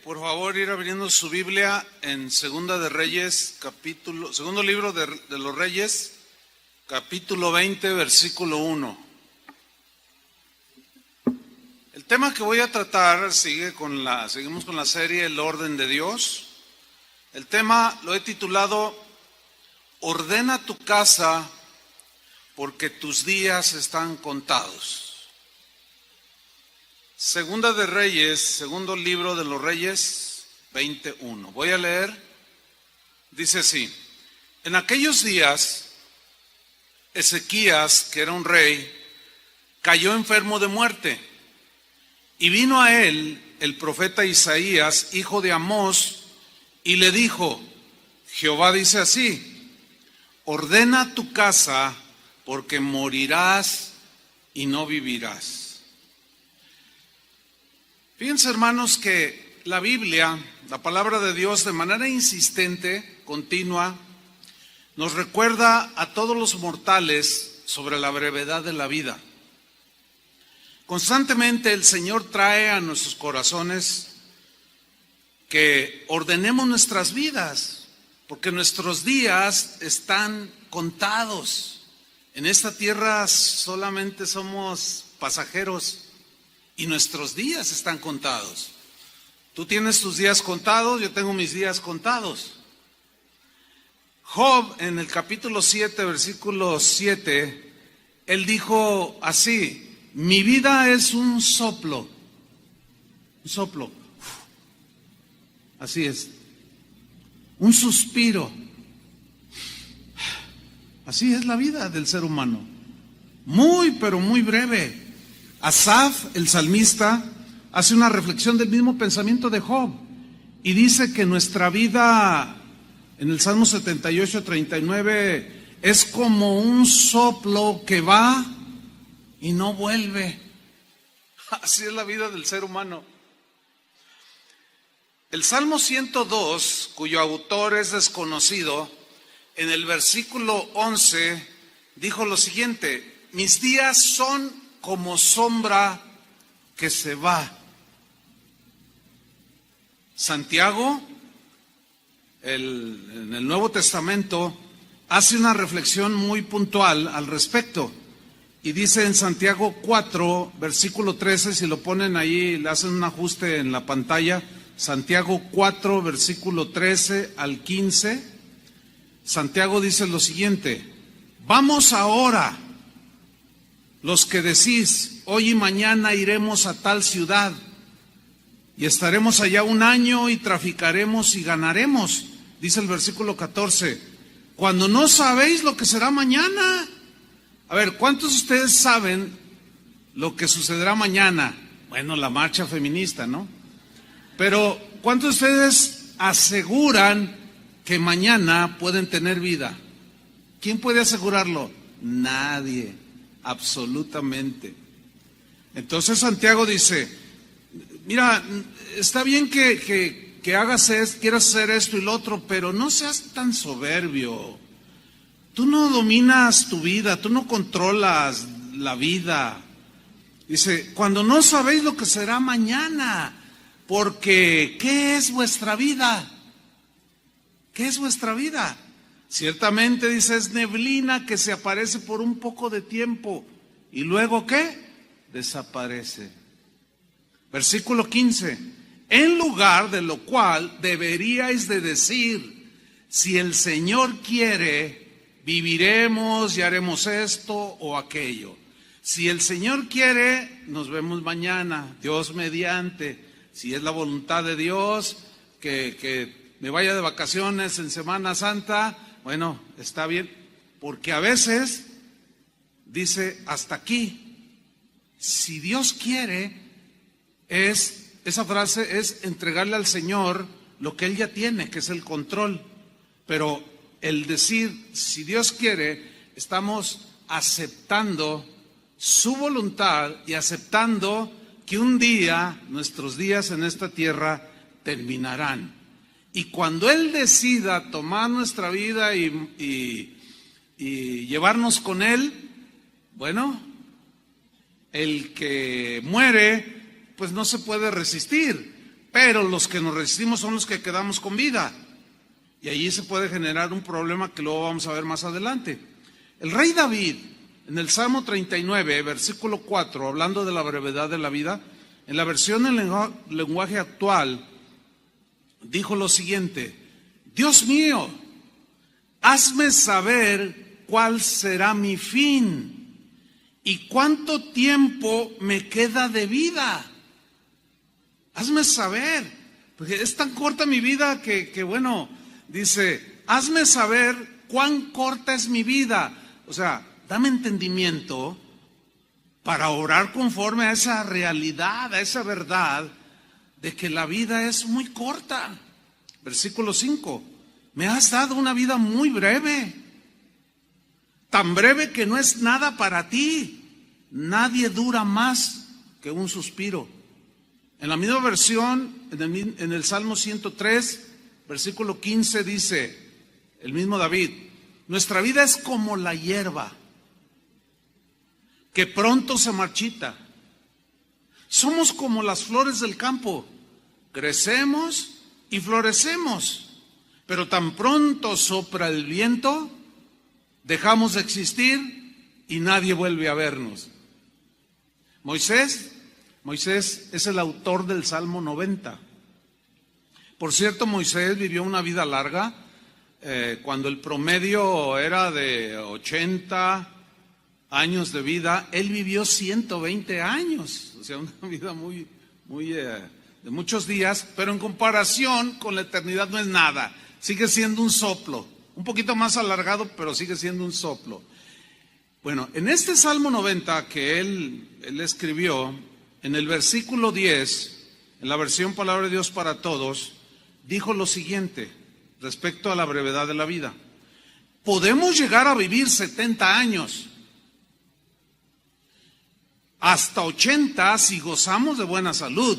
Por favor, ir abriendo su Biblia en Segunda de Reyes, segundo libro de los Reyes, capítulo 20, versículo 1. El tema que voy a tratar seguimos con la serie El orden de Dios. El tema lo he titulado Ordena tu casa porque tus días están contados. Segunda de Reyes, segundo libro de los Reyes, 21. Voy a leer, dice así: en aquellos días, Ezequías, que era un rey, cayó enfermo de muerte, y vino a él el profeta Isaías, hijo de Amós, y le dijo: Jehová dice así, ordena tu casa, porque morirás y no vivirás. Fíjense, hermanos, que la Biblia, la palabra de Dios, de manera insistente, continua, nos recuerda a todos los mortales sobre la brevedad de la vida. Constantemente el Señor trae a nuestros corazones que ordenemos nuestras vidas, porque nuestros días están contados. En esta tierra solamente somos pasajeros y nuestros días están contados. Tú tienes tus días contados, yo tengo mis días contados. Job, en el capítulo 7, versículo 7, él dijo así: mi vida es un soplo. Un soplo. Así es. Un suspiro. Así es la vida del ser humano. Muy, pero muy breve. Asaf, el salmista, hace una reflexión del mismo pensamiento de Job y dice que nuestra vida, en el Salmo 78, 39, es como un soplo que va y no vuelve. Así es la vida del ser humano. El Salmo 102, cuyo autor es desconocido, en el versículo 11 dijo lo siguiente: mis días son como sombra que se va. Santiago, en el Nuevo Testamento, hace una reflexión muy puntual al respecto. Y dice en Santiago 4, versículo 13, si lo ponen ahí, le hacen un ajuste en la pantalla, Santiago 4, versículo 13 al 15, Santiago dice lo siguiente: vamos ahora, los que decís, hoy y mañana iremos a tal ciudad, y estaremos allá un año y traficaremos y ganaremos. Dice el versículo 14, cuando no sabéis lo que será mañana. A ver, ¿cuántos de ustedes saben lo que sucederá mañana? Bueno, la marcha feminista, ¿no? Pero ¿cuántos de ustedes aseguran que mañana pueden tener vida? ¿Quién puede asegurarlo? Nadie, absolutamente. Entonces Santiago dice: mira, está bien que quieras hacer esto y lo otro, pero no seas tan soberbio. Tú no dominas tu vida, tú no controlas la vida. Dice, cuando no sabéis lo que será mañana, porque ¿qué es vuestra vida? ¿Qué es vuestra vida? Ciertamente, dice, es neblina que se aparece por un poco de tiempo y luego ¿qué? Desaparece. Versículo 15, en lugar de lo cual deberíais de decir, si el Señor quiere, viviremos y haremos esto o aquello. Si el Señor quiere, nos vemos mañana, Dios mediante. Si es la voluntad de Dios que me vaya de vacaciones en Semana Santa, bueno, está bien, porque a veces dice hasta aquí. Si Dios quiere, esa frase es entregarle al Señor lo que Él ya tiene, que es el control. Pero el decir, si Dios quiere, estamos aceptando su voluntad y aceptando que un día, nuestros días en esta tierra terminarán. Y cuando Él decida tomar nuestra vida y llevarnos con Él, bueno, el que muere, pues no se puede resistir, pero los que nos resistimos son los que quedamos con vida. Y allí se puede generar un problema que luego vamos a ver más adelante. El rey David, en el Salmo 39, versículo 4, hablando de la brevedad de la vida, en la versión en lenguaje actual, dijo lo siguiente: Dios mío, hazme saber cuál será mi fin y cuánto tiempo me queda de vida. Hazme saber, porque es tan corta mi vida que bueno, dice, hazme saber cuán corta es mi vida. O sea, dame entendimiento para orar conforme a esa realidad, a esa verdad de que la vida es muy corta. Versículo 5, me has dado una vida muy breve, tan breve que no es nada para ti. Nadie dura más que un suspiro. En la misma versión, en el Salmo 103, versículo 15 dice, el mismo David, nuestra vida es como la hierba, que pronto se marchita. Somos como las flores del campo, crecemos y florecemos, pero tan pronto sopla el viento, dejamos de existir y nadie vuelve a vernos. Moisés es el autor del Salmo 90. Por cierto, Moisés vivió una vida larga, cuando el promedio era de 80 años de vida, él vivió 120 años, o sea, una vida muy de muchos días, pero en comparación con la eternidad no es nada, sigue siendo un soplo, un poquito más alargado, pero sigue siendo un soplo. Bueno, en este Salmo 90 que él escribió, en el versículo 10, en la versión Palabra de Dios para Todos, dijo lo siguiente respecto a la brevedad de la vida: podemos llegar a vivir 70 años, hasta 80 si gozamos de buena salud.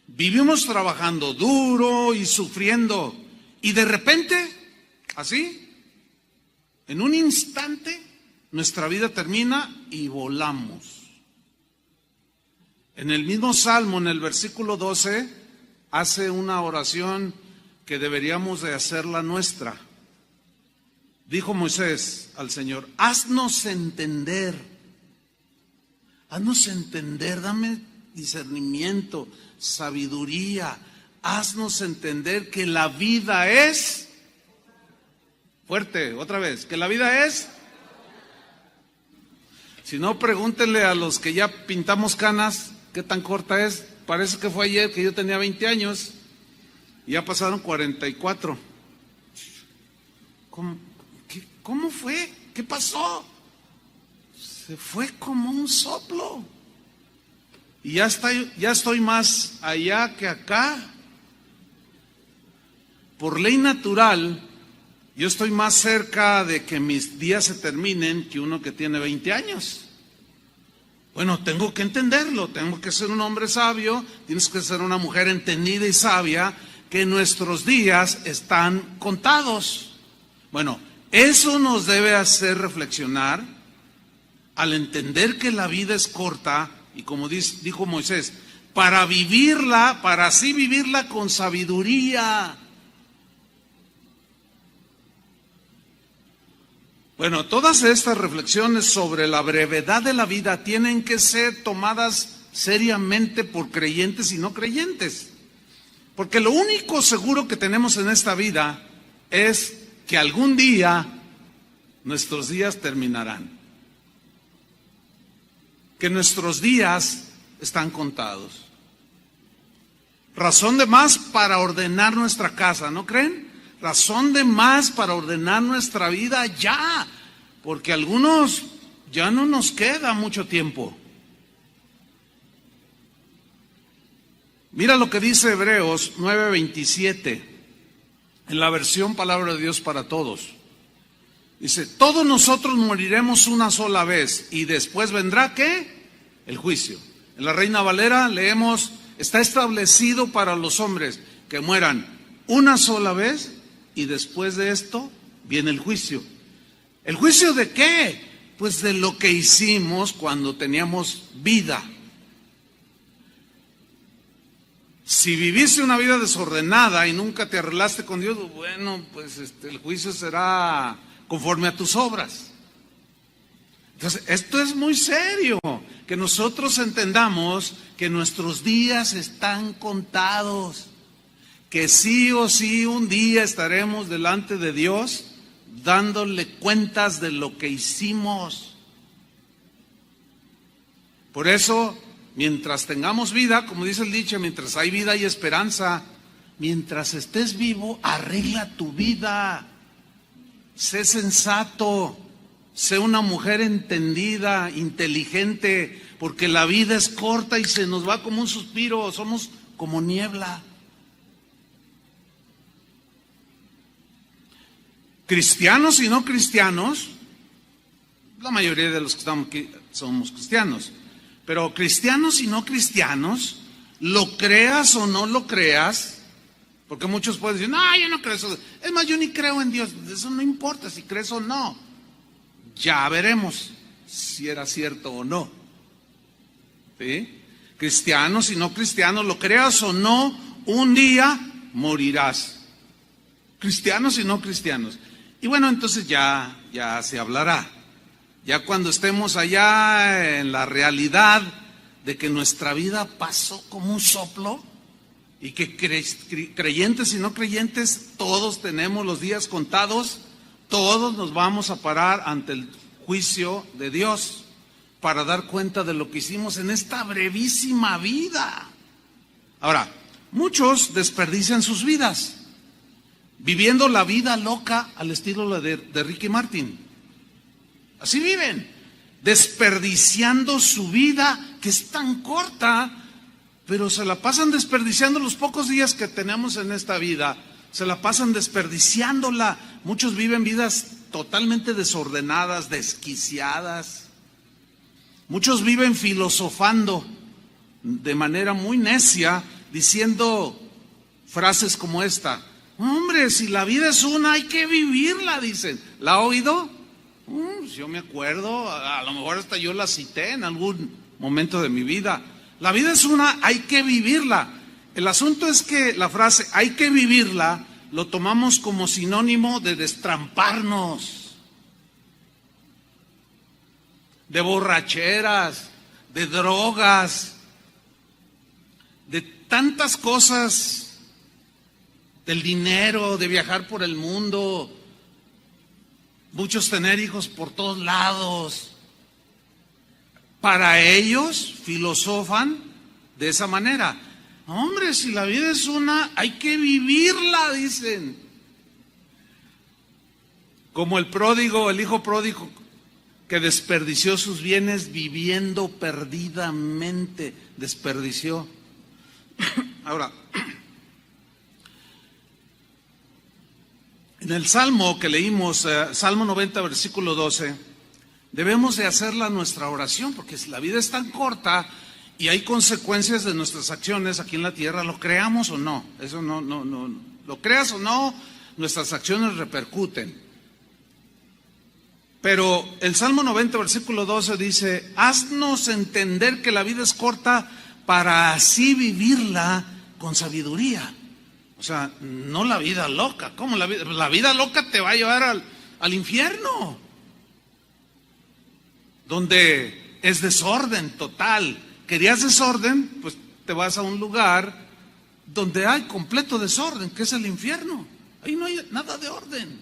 Vivimos trabajando duro y sufriendo, y de repente, así, en un instante, nuestra vida termina y volamos. En el mismo Salmo, en el versículo 12, hace una oración que deberíamos de hacerla nuestra. Dijo Moisés al Señor, haznos entender, dame discernimiento, sabiduría, haznos entender que la vida es... Fuerte, otra vez, que la vida es... Si no, pregúntenle a los que ya pintamos canas, ¿qué tan corta es? Parece que fue ayer que yo tenía 20 años y ya pasaron 44. ¿Cómo fue? ¿Qué pasó? Se fue como un soplo. Y ya estoy más allá que acá. Por ley natural, yo estoy más cerca de que mis días se terminen que uno que tiene 20 años. Bueno, tengo que entenderlo, tengo que ser un hombre sabio, tienes que ser una mujer entendida y sabia, que nuestros días están contados. Bueno, eso nos debe hacer reflexionar al entender que la vida es corta y como dijo Moisés, para vivirla, para así vivirla con sabiduría. Bueno, todas estas reflexiones sobre la brevedad de la vida tienen que ser tomadas seriamente por creyentes y no creyentes. Porque lo único seguro que tenemos en esta vida es que algún día nuestros días terminarán. Que nuestros días están contados. Razón de más para ordenar nuestra casa, ¿no creen? Razón de más para ordenar nuestra vida ya, porque algunos ya no nos queda mucho tiempo. Mira lo que dice Hebreos 9:27, en la versión Palabra de Dios para Todos. Dice, todos nosotros moriremos una sola vez y después vendrá, ¿qué? El juicio. En la Reina Valera leemos, está establecido para los hombres que mueran una sola vez y después de esto viene el juicio. ¿El juicio de qué? Pues de lo que hicimos cuando teníamos vida. Si viviste una vida desordenada y nunca te arreglaste con Dios, bueno, pues el juicio será conforme a tus obras. Entonces, esto es muy serio, que nosotros entendamos que nuestros días están contados, que sí o sí un día estaremos delante de Dios dándole cuentas de lo que hicimos. Por eso, mientras tengamos vida, como dice el dicho, mientras hay vida hay esperanza. Mientras estés vivo, arregla tu vida. Sé sensato, sé una mujer entendida, inteligente, porque la vida es corta y se nos va como un suspiro, somos como niebla. Cristianos y no cristianos, la mayoría de los que estamos aquí somos cristianos, pero cristianos y no cristianos, lo creas o no lo creas, porque muchos pueden decir, no, yo no creo eso. Es más, yo ni creo en Dios. Eso no importa si crees o no. Ya veremos si era cierto o no. ¿Sí? Cristianos y no cristianos, lo creas o no, un día morirás. Cristianos y no cristianos. Y bueno, entonces ya se hablará. Ya cuando estemos allá en la realidad de que nuestra vida pasó como un soplo y que creyentes y no creyentes, todos tenemos los días contados, todos nos vamos a parar ante el juicio de Dios para dar cuenta de lo que hicimos en esta brevísima vida. Ahora, muchos desperdician sus vidas viviendo la vida loca al estilo de Ricky Martin. Así viven, desperdiciando su vida, que es tan corta, pero se la pasan desperdiciando los pocos días que tenemos en esta vida, se la pasan desperdiciándola. Muchos viven vidas totalmente desordenadas, desquiciadas. Muchos viven filosofando de manera muy necia, diciendo frases como esta: hombre, si la vida es una, hay que vivirla, dicen. ¿La ha oído? Yo me acuerdo, a lo mejor hasta yo la cité en algún momento de mi vida. La vida es una, hay que vivirla. El asunto es que la frase hay que vivirla lo tomamos como sinónimo de destramparnos, de borracheras, de drogas, de tantas cosas, del dinero, de viajar por el mundo, muchos tener hijos por todos lados. Para ellos filosofan de esa manera. Hombre, si la vida es una, hay que vivirla, dicen. Como el pródigo, el hijo pródigo, que desperdició sus bienes viviendo perdidamente, desperdició. Ahora, en el Salmo que leímos, Salmo 90, versículo 12, debemos de hacerla nuestra oración, porque si la vida es tan corta y hay consecuencias de nuestras acciones aquí en la tierra, lo creamos o no, eso no, lo creas o no, nuestras acciones repercuten. Pero el Salmo 90, versículo 12 dice: haznos entender que la vida es corta para así vivirla con sabiduría. O sea, no la vida loca. ¿Cómo la vida loca te va a llevar al infierno? Donde es desorden total. ¿Querías desorden? Pues te vas a un lugar donde hay completo desorden, que es el infierno. Ahí no hay nada de orden.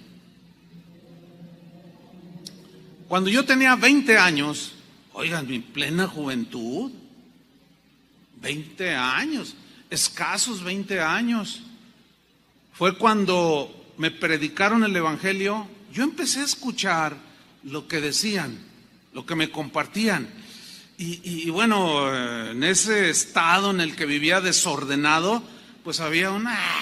Cuando yo tenía 20 años, oigan, mi plena juventud, 20 años, escasos 20 años, fue cuando me predicaron el Evangelio. Yo empecé a escuchar lo que decían, lo que me compartían. Y bueno, en ese estado en el que vivía desordenado, pues había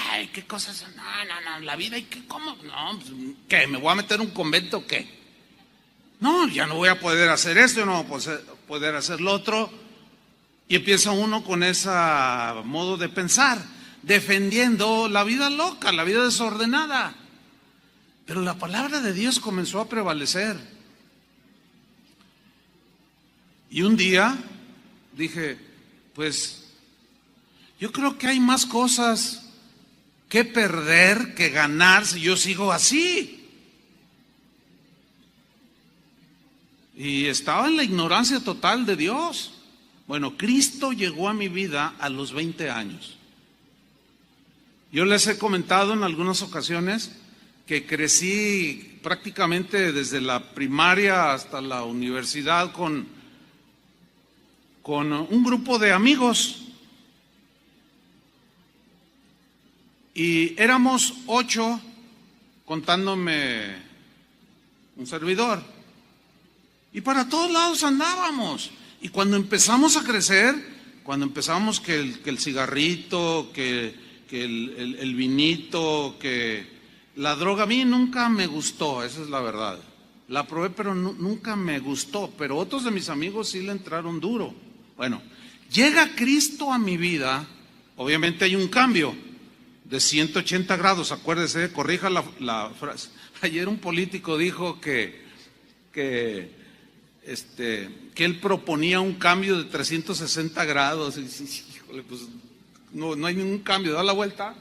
ay, qué cosas, no, la vida, ¿y qué, cómo? No, pues, ¿qué? ¿Me voy a meter en un convento o qué? No, ya no voy a poder hacer esto, no voy a poder hacer lo otro. Y empieza uno con ese modo de pensar, defendiendo la vida loca, la vida desordenada. Pero la palabra de Dios comenzó a prevalecer. Y un día dije, pues Yo creo que hay más cosas que perder que ganar si yo sigo así. Y estaba en la ignorancia total de Dios. Bueno, Cristo llegó a mi vida a los 20 años. Yo les he comentado en algunas ocasiones que crecí prácticamente desde la primaria hasta la universidad con un grupo de amigos. Y éramos 8, contándome un servidor. Y para todos lados andábamos. Y cuando empezamos a crecer, cuando empezamos que el cigarrito, que el vinito, que la droga, a mí nunca me gustó, esa es la verdad. La probé, pero nunca me gustó. Pero otros de mis amigos sí le entraron duro. Bueno, llega Cristo a mi vida, obviamente hay un cambio de 180 grados, acuérdese, corrija la frase. Ayer un político dijo que él proponía un cambio de 360 grados. Y, híjole, pues no hay ningún cambio, da la vuelta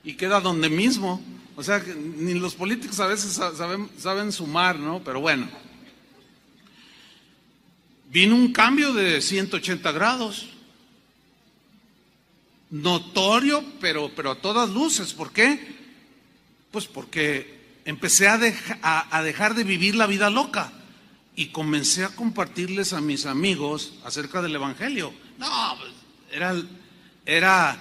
y queda donde mismo. O sea, que ni los políticos a veces saben sumar, ¿no? Pero bueno, vino un cambio de 180 grados. Notorio, pero a todas luces. ¿Por qué? Pues porque empecé a dejar de vivir la vida loca y comencé a compartirles a mis amigos acerca del Evangelio. No, pues, era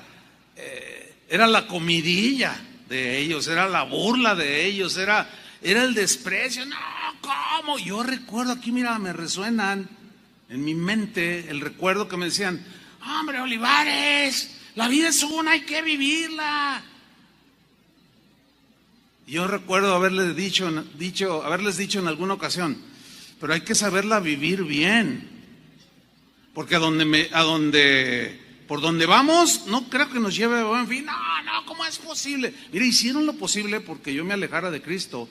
la comidilla de ellos, era la burla de ellos, era el desprecio. No, ¿cómo? Yo recuerdo aquí, mira, me resuenan en mi mente el recuerdo que me decían: hombre, Olivares, la vida es una, hay que vivirla. Yo recuerdo haberles dicho en alguna ocasión: pero hay que saberla vivir bien, porque por donde vamos, no creo que nos lleve a buen fin. No, ¿cómo es posible? Mire, hicieron lo posible porque yo me alejara de Cristo.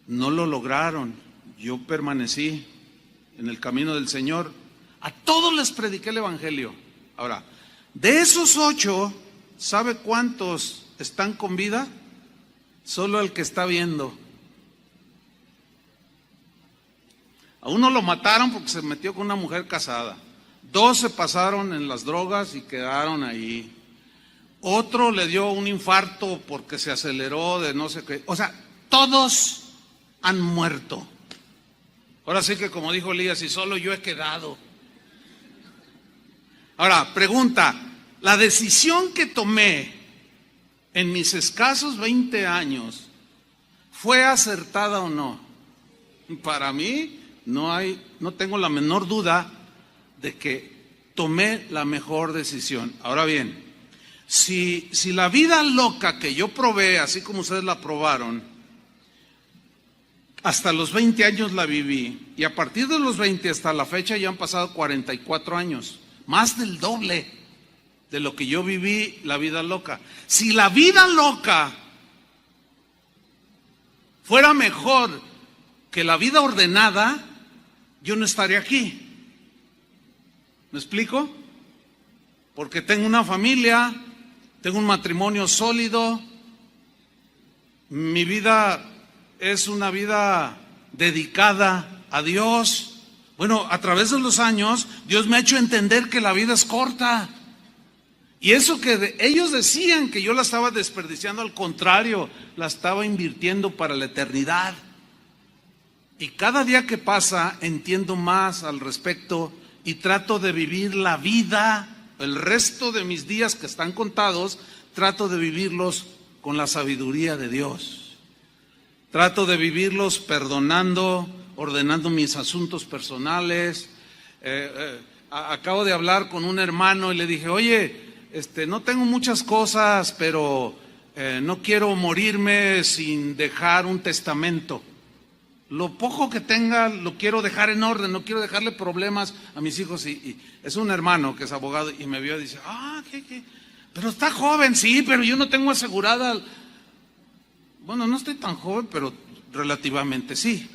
No lo lograron. Yo permanecí en el camino del Señor. A todos les prediqué el Evangelio. Ahora, de esos 8, ¿sabe cuántos están con vida? Solo el que está viendo. A uno lo mataron porque se metió con una mujer casada. 2 se pasaron en las drogas y quedaron ahí. Otro le dio un infarto porque se aceleró de no sé qué. O sea, todos han muerto. Ahora sí que, como dijo Elías, y solo yo he quedado. Ahora, pregunta: ¿la decisión que tomé en mis escasos 20 años fue acertada o no? Para mí no tengo la menor duda de que tomé la mejor decisión. Ahora bien, si la vida loca que yo probé, así como ustedes la probaron, hasta los 20 años la viví, y a partir de los 20 hasta la fecha ya han pasado 44 años, más del doble de lo que yo viví la vida loca. Si la vida loca fuera mejor que la vida ordenada, yo no estaría aquí. ¿Me explico? Porque tengo una familia, tengo un matrimonio sólido, mi vida es una vida dedicada a Dios. Bueno, a través de los años, Dios me ha hecho entender que la vida es corta. Y eso que ellos decían que yo la estaba desperdiciando, al contrario, la estaba invirtiendo para la eternidad. Y cada día que pasa entiendo más al respecto y trato de vivir la vida, el resto de mis días que están contados, trato de vivirlos con la sabiduría de Dios. Trato de vivirlos perdonando, ordenando mis asuntos personales. Acabo de hablar con un hermano y le dije: oye, no tengo muchas cosas, pero no quiero morirme sin dejar un testamento. Lo poco que tenga lo quiero dejar en orden, no quiero dejarle problemas a mis hijos. Y es un hermano que es abogado y me vio y dice: ¿qué? Pero está joven. Sí, pero yo no tengo asegurada. Bueno, no estoy tan joven, pero relativamente sí.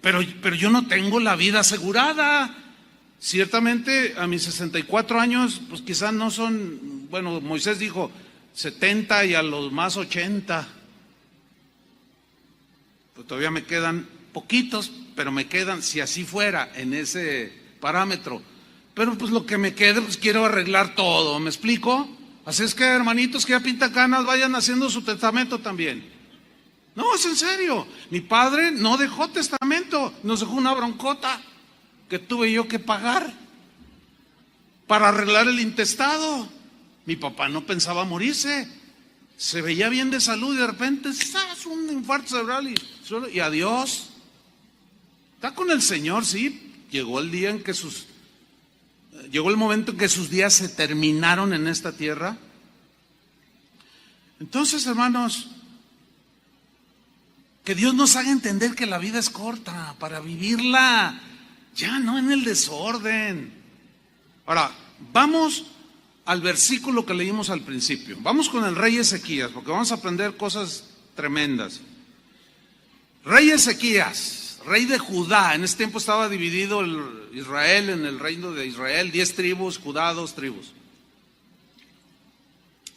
Pero yo no tengo la vida asegurada. Ciertamente a mis 64 años, pues quizás no son bueno, Moisés dijo 70 y a los más 80. Pues todavía me quedan poquitos, pero me quedan, si así fuera, en ese parámetro. Pero pues lo que me quede, pues quiero arreglar todo, ¿me explico? Así es que, hermanitos que ya pintan canas, vayan haciendo su testamento también. No, es en serio. Mi padre no dejó testamento, nos dejó una broncota que tuve yo que pagar para arreglar el intestado. Mi papá no pensaba morirse, se veía bien de salud y de repente, ¡zas!, un infarto cerebral y adiós. Está con el Señor, sí. Llegó el momento en que sus días se terminaron en esta tierra. Entonces, hermanos, que Dios nos haga entender que la vida es corta para vivirla, ya no en el desorden. Ahora, vamos al versículo que leímos al principio. Vamos con el rey Ezequías, porque vamos a aprender cosas tremendas. Rey Ezequías, rey de Judá. En ese tiempo estaba dividido Israel en el reino de Israel, 10 tribus, Judá 2 tribus.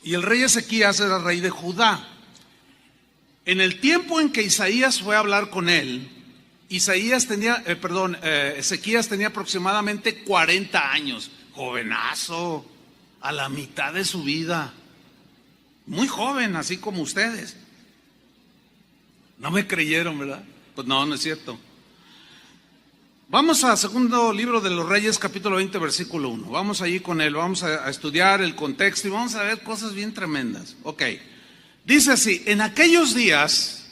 Y el rey Ezequías era rey de Judá. En el tiempo en que Isaías fue a hablar con él, Ezequías tenía aproximadamente 40 años, jovenazo, a la mitad de su vida, muy joven, así como ustedes. No me creyeron, ¿verdad? Pues no, no es cierto. Vamos a segundo libro de los Reyes, capítulo 20, versículo 1. Vamos allí con él, vamos a estudiar el contexto y vamos a ver cosas bien tremendas. Ok, dice así: en aquellos días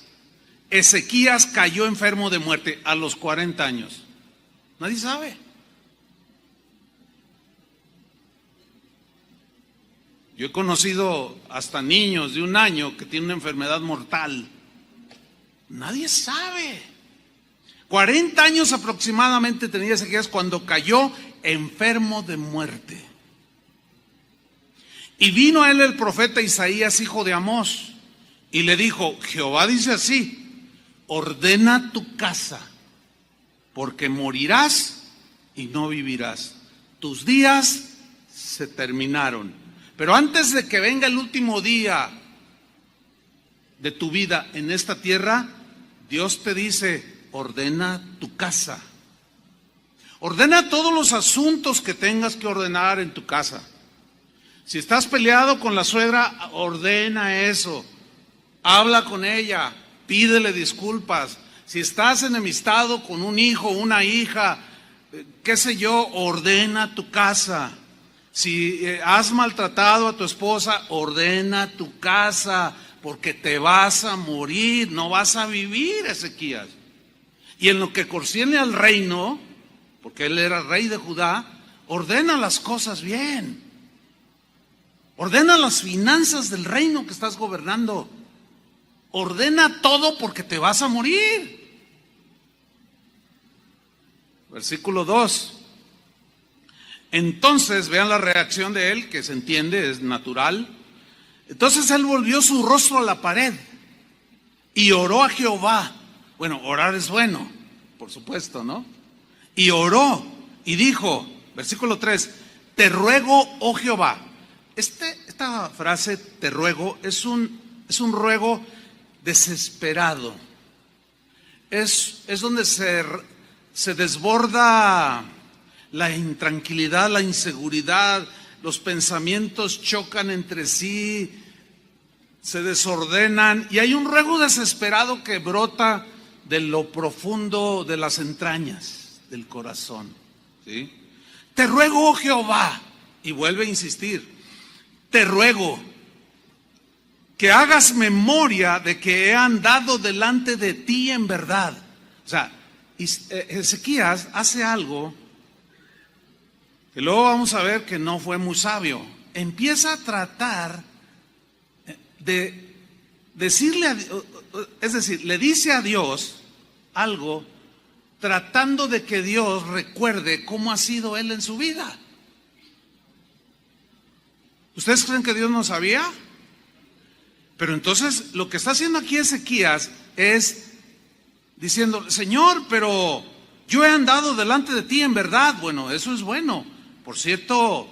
Ezequías cayó enfermo de muerte a los 40 años. Nadie sabe. Yo he conocido hasta niños de 1 año que tienen una enfermedad mortal. Nadie sabe. 40 años aproximadamente tenía Ezequías cuando cayó enfermo de muerte. Y vino a él el profeta Isaías, hijo de Amós, y le dijo: Jehová dice así: ordena tu casa, porque morirás y no vivirás. Tus días se terminaron. Pero antes de que venga el último día de tu vida en esta tierra, Dios te dice: ordena tu casa. Ordena todos los asuntos que tengas que ordenar en tu casa. Si estás peleado con la suegra, ordena eso. Habla con ella, pídele disculpas. Si estás enemistado con un hijo, una hija, qué sé yo, ordena tu casa. Si has maltratado a tu esposa, ordena tu casa, porque te vas a morir, no vas a vivir, Ezequías. Y en lo que concierne al reino, porque él era rey de Judá, ordena las cosas bien. Ordena las finanzas del reino que estás gobernando. Ordena todo porque te vas a morir. Versículo 2. Entonces, vean la reacción de él, que se entiende, es natural. Entonces él volvió su rostro a la pared y oró a Jehová. Bueno, orar es bueno, por supuesto, ¿no? Y oró y dijo, versículo 3, te ruego, oh Jehová. Esta frase, te ruego, es un ruego desesperado. Es donde se desborda la intranquilidad, la inseguridad, los pensamientos chocan entre sí, se desordenan y hay un ruego desesperado que brota de lo profundo de las entrañas del corazón, ¿sí? Te ruego, oh Jehová, y vuelve a insistir, te ruego que hagas memoria de que he andado delante de ti en verdad. O sea, Ezequías hace algo que luego vamos a ver que no fue muy sabio. Empieza a tratar de decirle, es decir, le dice a Dios algo tratando de que Dios recuerde cómo ha sido él en su vida. ¿Ustedes creen que Dios no sabía? Pero entonces lo que está haciendo aquí Ezequías es diciendo, Señor, pero yo he andado delante de ti en verdad. Bueno, eso es bueno. Por cierto,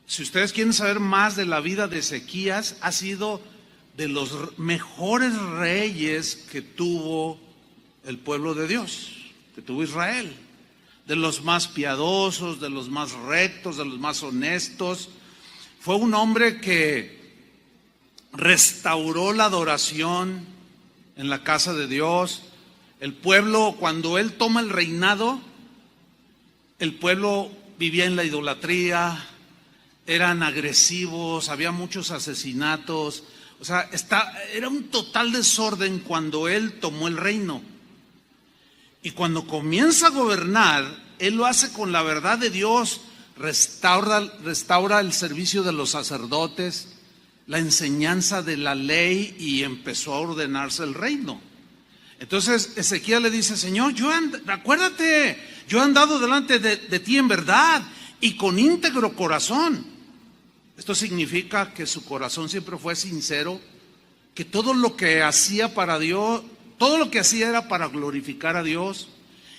Si ustedes quieren saber más de la vida de Ezequías, ha sido de los mejores reyes que tuvo el pueblo de Dios, que tuvo Israel. De los más piadosos, de los más rectos, de los más honestos. Fue un hombre que restauró la adoración en la casa de Dios. El pueblo, cuando él toma el reinado, el pueblo vivía en la idolatría, eran agresivos, había muchos asesinatos. O sea, era un total desorden cuando él tomó el reino. Y cuando comienza a gobernar, él lo hace con la verdad de Dios, restaura el servicio de los sacerdotes, la enseñanza de la ley, y empezó a ordenarse el reino. Entonces Ezequiel le dice: Señor, acuérdate, yo he andado delante de ti en verdad y con íntegro corazón. Esto significa que su corazón siempre fue sincero, que todo lo que hacía para Dios, todo lo que hacía era para glorificar a Dios,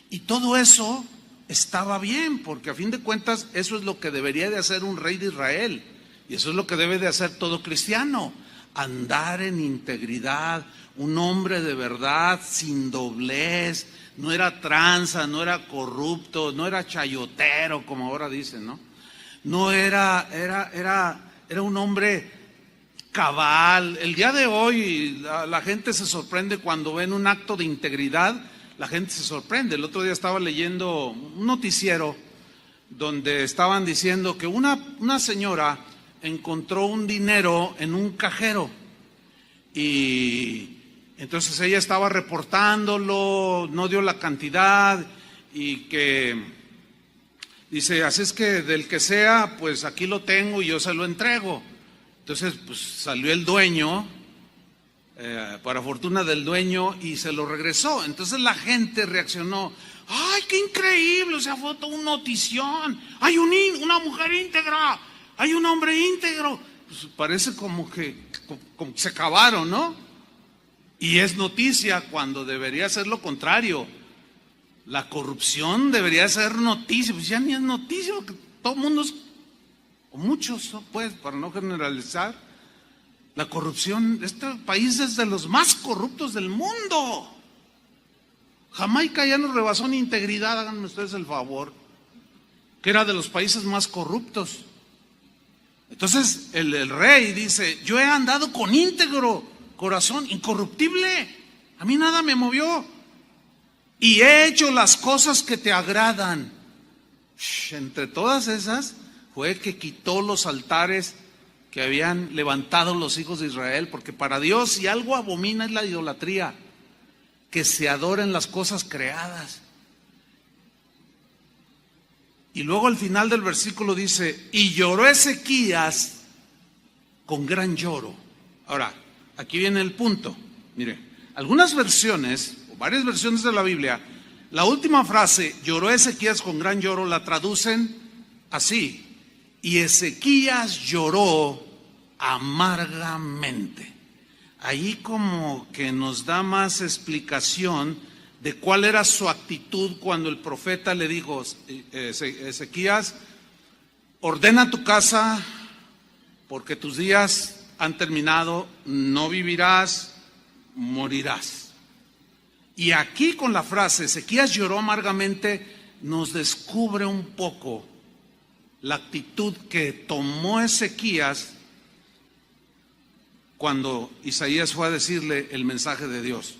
y todo eso estaba bien, porque a fin de cuentas eso es lo que debería de hacer un rey de Israel, y eso es lo que debe de hacer todo cristiano: andar en integridad, un hombre de verdad, sin doblez. No era tranza, no era corrupto, no era chayotero, como ahora dicen, ¿no? No era un hombre cabal. El día de hoy la gente se sorprende cuando ven un acto de integridad. La gente se sorprende. El otro día estaba leyendo un noticiero donde estaban diciendo que una señora encontró un dinero en un cajero, y entonces ella estaba reportándolo, no dio la cantidad, y que dice: así es que del que sea, pues aquí lo tengo y yo se lo entrego. Entonces pues salió el dueño, para fortuna del dueño, y se lo regresó. Entonces la gente reaccionó: ¡ay, qué increíble! O sea, fue toda una notición. Hay una mujer íntegra, hay un hombre íntegro. Pues parece como que se acabaron, ¿no? Y es noticia cuando debería ser lo contrario. La corrupción debería ser noticia. Pues ya ni es noticia, porque todo el mundo, o muchos, pues, para no generalizar, la corrupción, este país es de los más corruptos del mundo. Jamaica ya nos rebasó en integridad, háganme ustedes el favor, que era de los países más corruptos. Entonces el rey dice: yo he andado con íntegro corazón, incorruptible, a mí nada me movió, y he hecho las cosas que te agradan. Entre todas esas fue que quitó los altares que habían levantado los hijos de Israel, porque para Dios, si algo abomina, es la idolatría, que se adoren las cosas creadas. Y luego al final del versículo dice: y lloró Ezequías con gran lloro. Ahora, aquí viene el punto. Mire, algunas versiones, o varias versiones de la Biblia, la última frase, lloró Ezequías con gran lloro, la traducen así: y Ezequías lloró amargamente. Ahí como que nos da más explicación de cuál era su actitud cuando el profeta le dijo: Ezequías, ordena tu casa, porque tus días han terminado, no vivirás, morirás. Y aquí con la frase Ezequías lloró amargamente nos descubre un poco la actitud que tomó Ezequías cuando Isaías fue a decirle el mensaje de Dios.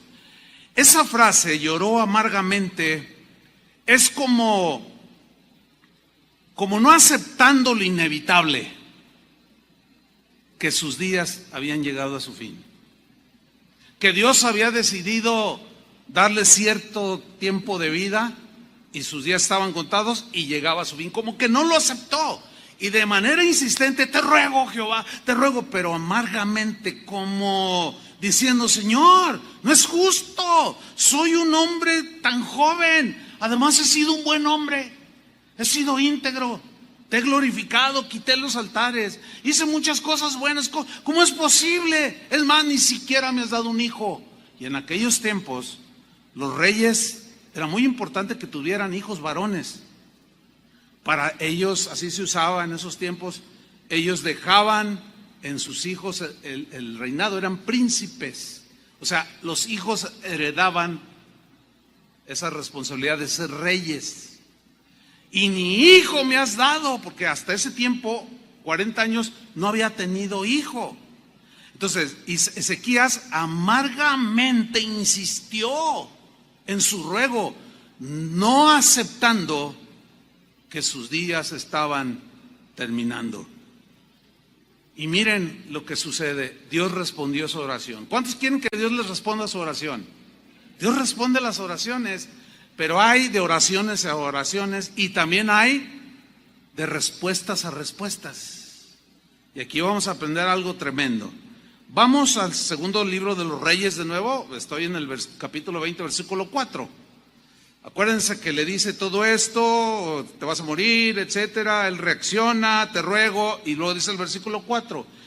Esa frase, lloró amargamente, es como no aceptando lo inevitable, que sus días habían llegado a su fin, que Dios había decidido darle cierto tiempo de vida y sus días estaban contados y llegaba a su fin, como que no lo aceptó. Y de manera insistente: te ruego, Jehová, te ruego, pero amargamente, como diciendo: Señor, no es justo, soy un hombre tan joven, además he sido un buen hombre, he sido íntegro, te he glorificado, quité los altares, hice muchas cosas buenas, ¿cómo es posible? Es más, ni siquiera me has dado un hijo. Y en aquellos tiempos, los reyes, era muy importante que tuvieran hijos varones. Para ellos, así se usaba en esos tiempos, ellos dejaban en sus hijos el reinado, eran príncipes. O sea, los hijos heredaban esa responsabilidad de ser reyes. Y ni hijo me has dado, porque hasta ese tiempo, 40 años, no había tenido hijo. Entonces, Ezequías amargamente insistió en su ruego, no aceptando que sus días estaban terminando. Y miren lo que sucede. Dios respondió su oración. ¿Cuántos quieren que Dios les responda su oración? Dios responde las oraciones, pero hay de oraciones a oraciones y también hay de respuestas a respuestas. Y aquí vamos a aprender algo tremendo. Vamos al segundo libro de los Reyes de nuevo. Estoy en el capítulo 20, versículo 4. Acuérdense que le dice todo esto, te vas a morir, etcétera. Él reacciona, te ruego, y luego dice el versículo 4.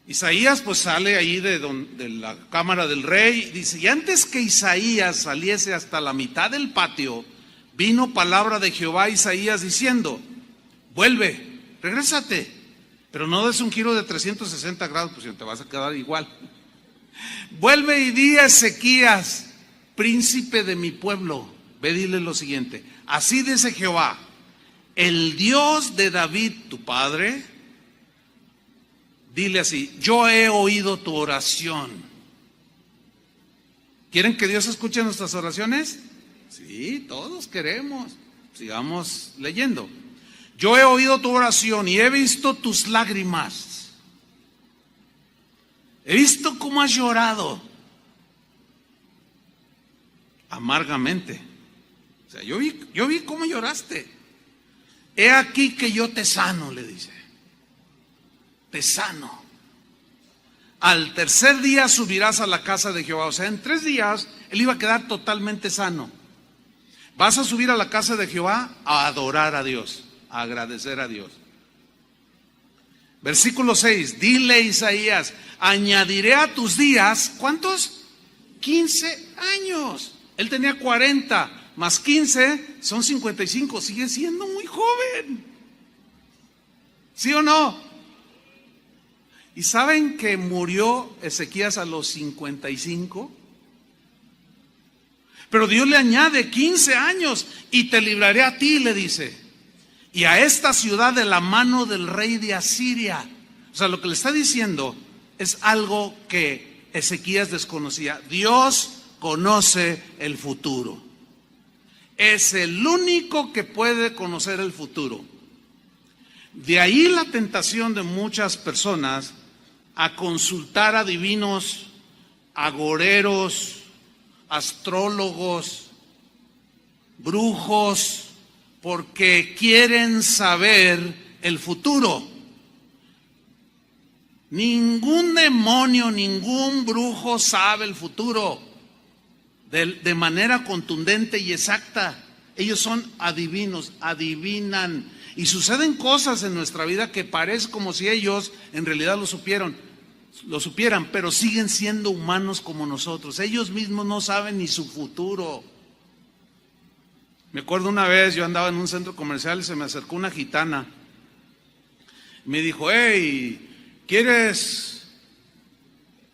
Isaías pues sale ahí de la cámara del rey, dice, y antes que Isaías saliese hasta la mitad del patio, vino palabra de Jehová a Isaías diciendo, vuelve, regrésate, pero no des un giro de 360 grados, pues te vas a quedar igual. Vuelve y di a Ezequías, príncipe de mi pueblo, ve, dile lo siguiente, así dice Jehová, el Dios de David, tu padre, dile así, yo he oído tu oración. ¿Quieren que Dios escuche nuestras oraciones? Sí, todos queremos. Sigamos leyendo. Yo he oído tu oración y he visto tus lágrimas. He visto cómo has llorado amargamente. O sea, yo vi cómo lloraste. He aquí que yo te sano, le dice. Te sano. Al tercer día subirás a la casa de Jehová. O sea, en 3 días él iba a quedar totalmente sano. Vas a subir a la casa de Jehová a adorar a Dios, a agradecer a Dios. Versículo 6, dile Isaías, añadiré a tus días, ¿cuántos? 15 años. Él tenía 40, más 15 son 55, sigue siendo muy joven. ¿Sí o no? ¿Y saben que murió Ezequías a los 55? Pero Dios le añade 15 años y te libraré a ti, le dice, y a esta ciudad de la mano del rey de Asiria. O sea, lo que le está diciendo es algo que Ezequías desconocía. Dios conoce el futuro. Es el único que puede conocer el futuro. De ahí la tentación de muchas personas a consultar a divinos, agoreros, astrólogos, brujos, porque quieren saber el futuro. Ningún demonio, ningún brujo sabe el futuro de manera contundente y exacta. Ellos son adivinos, adivinan. Y suceden cosas en nuestra vida que parece como si ellos en realidad lo supieran, pero siguen siendo humanos como nosotros. Ellos mismos no saben ni su futuro. Me acuerdo una vez, yo andaba en un centro comercial y se me acercó una gitana. Me dijo, hey, ¿quieres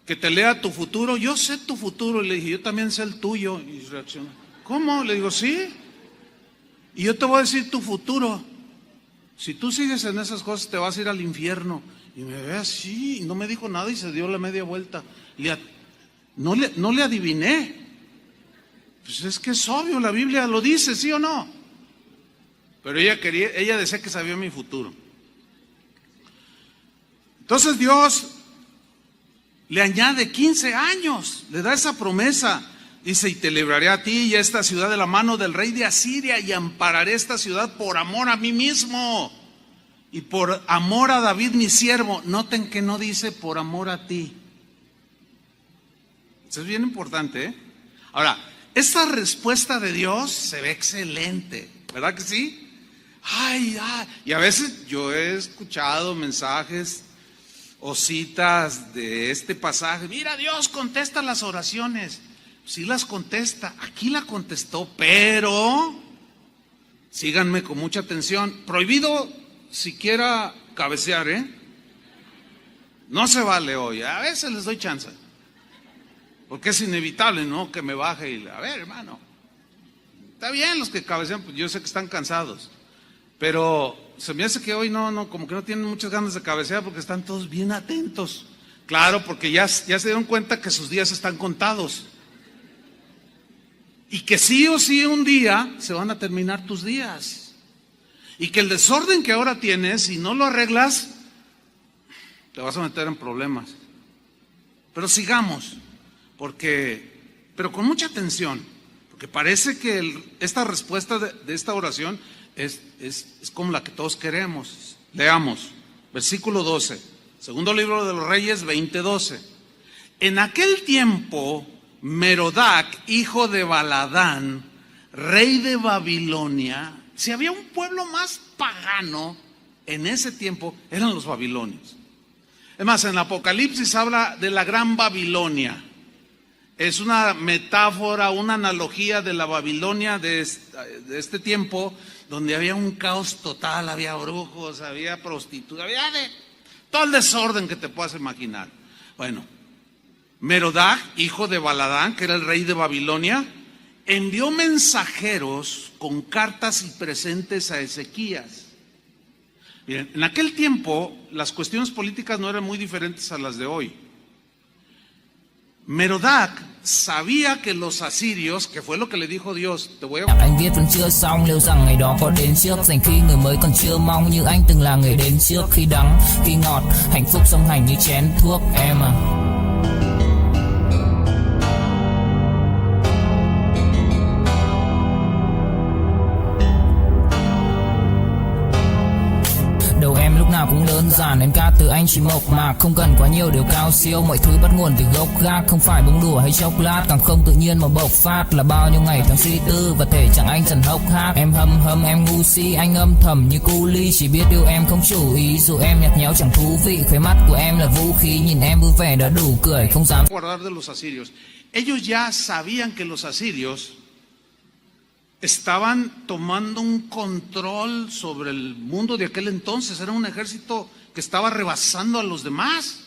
que te lea tu futuro? Yo sé tu futuro. Y le dije, yo también sé el tuyo. Y reaccionó, ¿cómo? Le digo, sí. Y yo te voy a decir tu futuro. Si tú sigues en esas cosas te vas a ir al infierno. Y me ve así, y no me dijo nada y se dio la media vuelta. No le adiviné. Pues es que es obvio, la Biblia lo dice, ¿sí o no? Pero ella decía que sabía mi futuro. Entonces Dios le añade 15 años, le da esa promesa. Dice, y te libraré a ti y a esta ciudad de la mano del rey de Asiria, y ampararé esta ciudad por amor a mí mismo y por amor a David mi siervo. Noten que no dice por amor a ti. Eso es bien importante, ¿eh? Ahora, esta respuesta de Dios se ve excelente, ¿verdad que sí? Y a veces yo he escuchado mensajes o citas de este pasaje. Mira, Dios contesta las oraciones. Sí las contesta, aquí la contestó, pero síganme con mucha atención. Prohibido siquiera cabecear, ¿eh? No se vale hoy, a veces les doy chance. Porque es inevitable, ¿no? Que me baje y, a ver, hermano, está bien los que cabecean, pues yo sé que están cansados. Pero se me hace que hoy no, como que no tienen muchas ganas de cabecear porque están todos bien atentos. Claro, porque ya se dieron cuenta que sus días están contados. Y que sí o sí un día se van a terminar tus días. Y que el desorden que ahora tienes, si no lo arreglas, te vas a meter en problemas. Pero sigamos, pero con mucha atención, porque parece que esta respuesta de esta oración es como la que todos queremos. Leamos, versículo 12, segundo libro de los Reyes 20:12. En aquel tiempo, Merodac, hijo de Baladán, rey de Babilonia, si había un pueblo más pagano en ese tiempo, eran los babilonios. Es más, en el Apocalipsis habla de la gran Babilonia. Es una metáfora, una analogía de la Babilonia de este tiempo, donde había un caos total, había brujos, había prostitutas, había todo el desorden que te puedas imaginar. Bueno, Merodac, hijo de Baladán, que era el rey de Babilonia, envió mensajeros con cartas y presentes a Ezequías. Miren, en aquel tiempo las cuestiones políticas no eran muy diferentes a las de hoy. Merodac sabía que los asirios, que fue lo que le dijo Dios, te voy a... Anh viết vẫn chưa xong, liệu rằng ngày đó có đến trước, dành khi người mới còn chưa mong như anh từng là người đến trước, khi đắng, khi ngọt, hạnh phúc song hành như chén thuốc em à. Nào cũng đơn giản, em ca từ anh chỉ mộc mạc, không cần quá nhiều điều cao siêu, mọi thứ bắt nguồn từ gốc gác, không phải bông đùa hay chốc lát, càng không tự nhiên mà bộc phát, là bao nhiêu ngày tháng suy tư và thể chẳng anh dần hốc hác. Em hâm em ngu si, anh âm thầm như cu ly, chỉ biết yêu em không chủ ý, dù em nhạt nhẽo chẳng thú vị, khóe mắt của em là vũ khí, nhìn em vui vẻ đã đủ cười, không dám guardar de los asirios. Ellos ya sabían que los asirios estaban tomando un control sobre el mundo de aquel entonces. Era un ejército que estaba rebasando a los demás.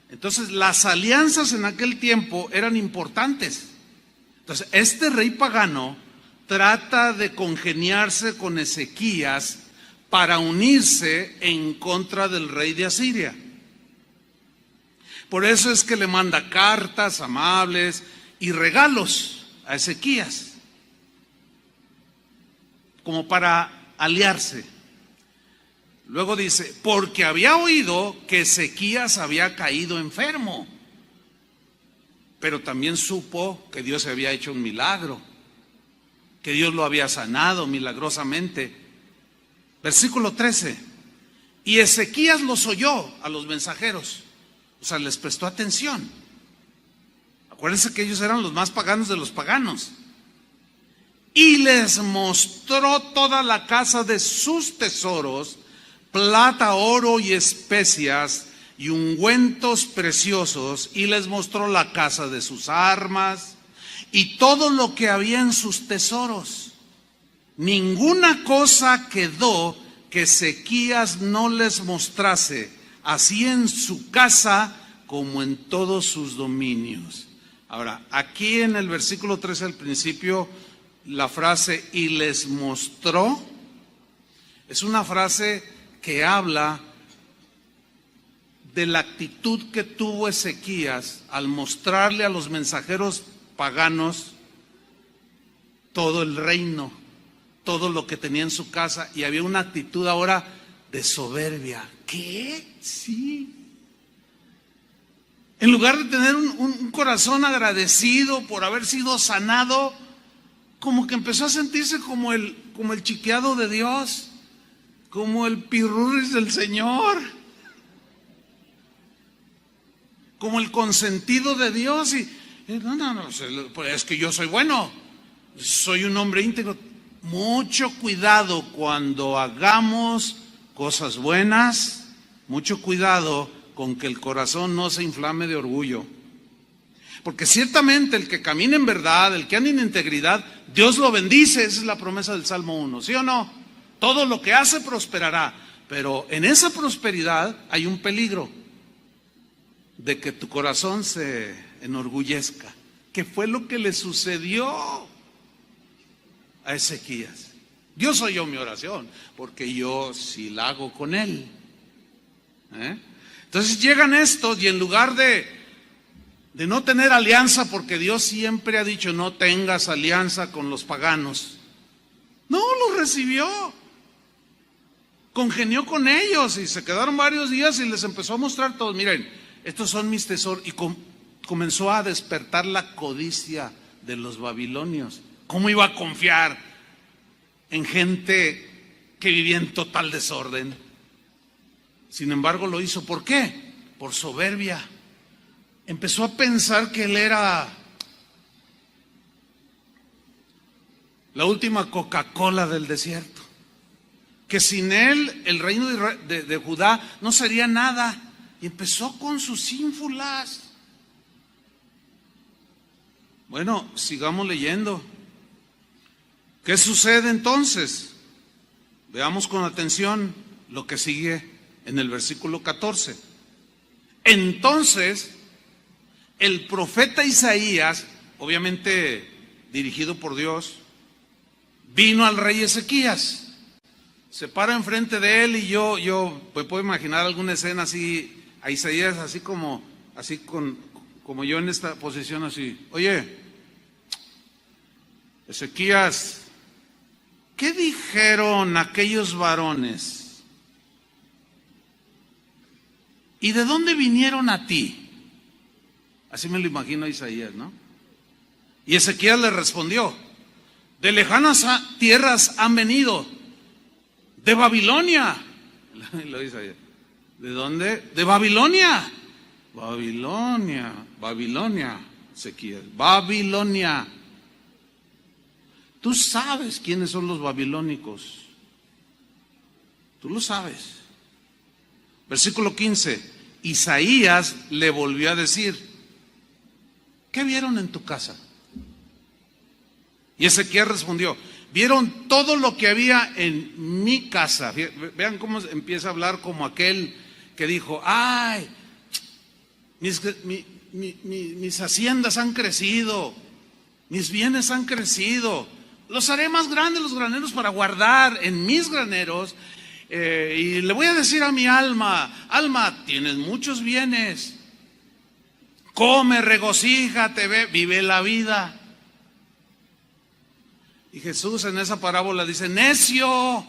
Entonces las alianzas en aquel tiempo eran importantes. Entonces este rey pagano trata de congeniarse con Ezequías para unirse en contra del rey de Asiria. Por eso es que le manda cartas amables y regalos a Ezequías, como para aliarse. Luego dice, porque había oído que Ezequías había caído enfermo, pero también supo que Dios había hecho un milagro, que Dios lo había sanado milagrosamente. Versículo 13, y Ezequías los oyó a los mensajeros, o sea, les prestó atención. Acuérdense que ellos eran los más paganos de los paganos. Y les mostró toda la casa de sus tesoros, plata, oro y especias y ungüentos preciosos, y les mostró la casa de sus armas y todo lo que había en sus tesoros. Ninguna cosa quedó que Ezequías no les mostrase, así en su casa como en todos sus dominios. Ahora, aquí en el versículo 13 al principio, la frase y les mostró es una frase que habla de la actitud que tuvo Ezequías al mostrarle a los mensajeros paganos todo el reino, todo lo que tenía en su casa, y había una actitud ahora de soberbia. ¿Qué? Sí. En lugar de tener un corazón agradecido por haber sido sanado, como que empezó a sentirse como el chiqueado de Dios, como el pirurris del Señor, como el consentido de Dios. Y no, pues es que yo soy bueno, soy un hombre íntegro. Mucho cuidado cuando hagamos cosas buenas, mucho cuidado con que el corazón no se inflame de orgullo. Porque ciertamente el que camina en verdad, el que anda en integridad, Dios lo bendice. Esa es la promesa del Salmo 1, ¿sí o no? Todo lo que hace prosperará. Pero en esa prosperidad hay un peligro de que tu corazón se enorgullezca, que fue lo que le sucedió a Ezequías. Dios oyó mi oración, porque yo sí la hago con él. Entonces llegan estos y en lugar de no tener alianza, porque Dios siempre ha dicho no tengas alianza con los paganos, no, los recibió, congenió con ellos y se quedaron varios días y les empezó a mostrar todos, miren, estos son mis tesoros, y comenzó a despertar la codicia de los babilonios. ¿Cómo iba a confiar en gente que vivía en total desorden? Sin embargo lo hizo. ¿Por qué? Por soberbia. Empezó a pensar que él era la última Coca-Cola del desierto, que sin él el reino de Judá no sería nada, y empezó con sus ínfulas. Bueno, sigamos leyendo. ¿Qué sucede entonces? Veamos con atención lo que sigue en el versículo 14. Entonces, el profeta Isaías, obviamente dirigido por Dios, vino al rey Ezequías, se para enfrente de él, y yo pues puedo imaginar alguna escena así, a Isaías así como yo en esta posición así. Oye, Ezequías, ¿qué dijeron aquellos varones? ¿Y de dónde vinieron a ti? Así me lo imagino a Isaías, ¿no? Y Ezequías le respondió: de lejanas tierras han venido, de Babilonia. Lo dice Isaías. ¿De dónde? De Babilonia. Babilonia, Ezequías. Babilonia. Tú sabes quiénes son los babilónicos. Tú lo sabes. Versículo 15. Isaías le volvió a decir: ¿qué vieron en tu casa? Y Ezequiel respondió: vieron todo lo que había en mi casa. Vean cómo empieza a hablar como aquel que dijo: ay, mis haciendas han crecido, mis bienes han crecido, los haré más grandes los graneros para guardar en mis graneros. Y le voy a decir a mi alma: alma, tienes muchos bienes, come, regocíjate, vive la vida. Y Jesús en esa parábola dice: necio,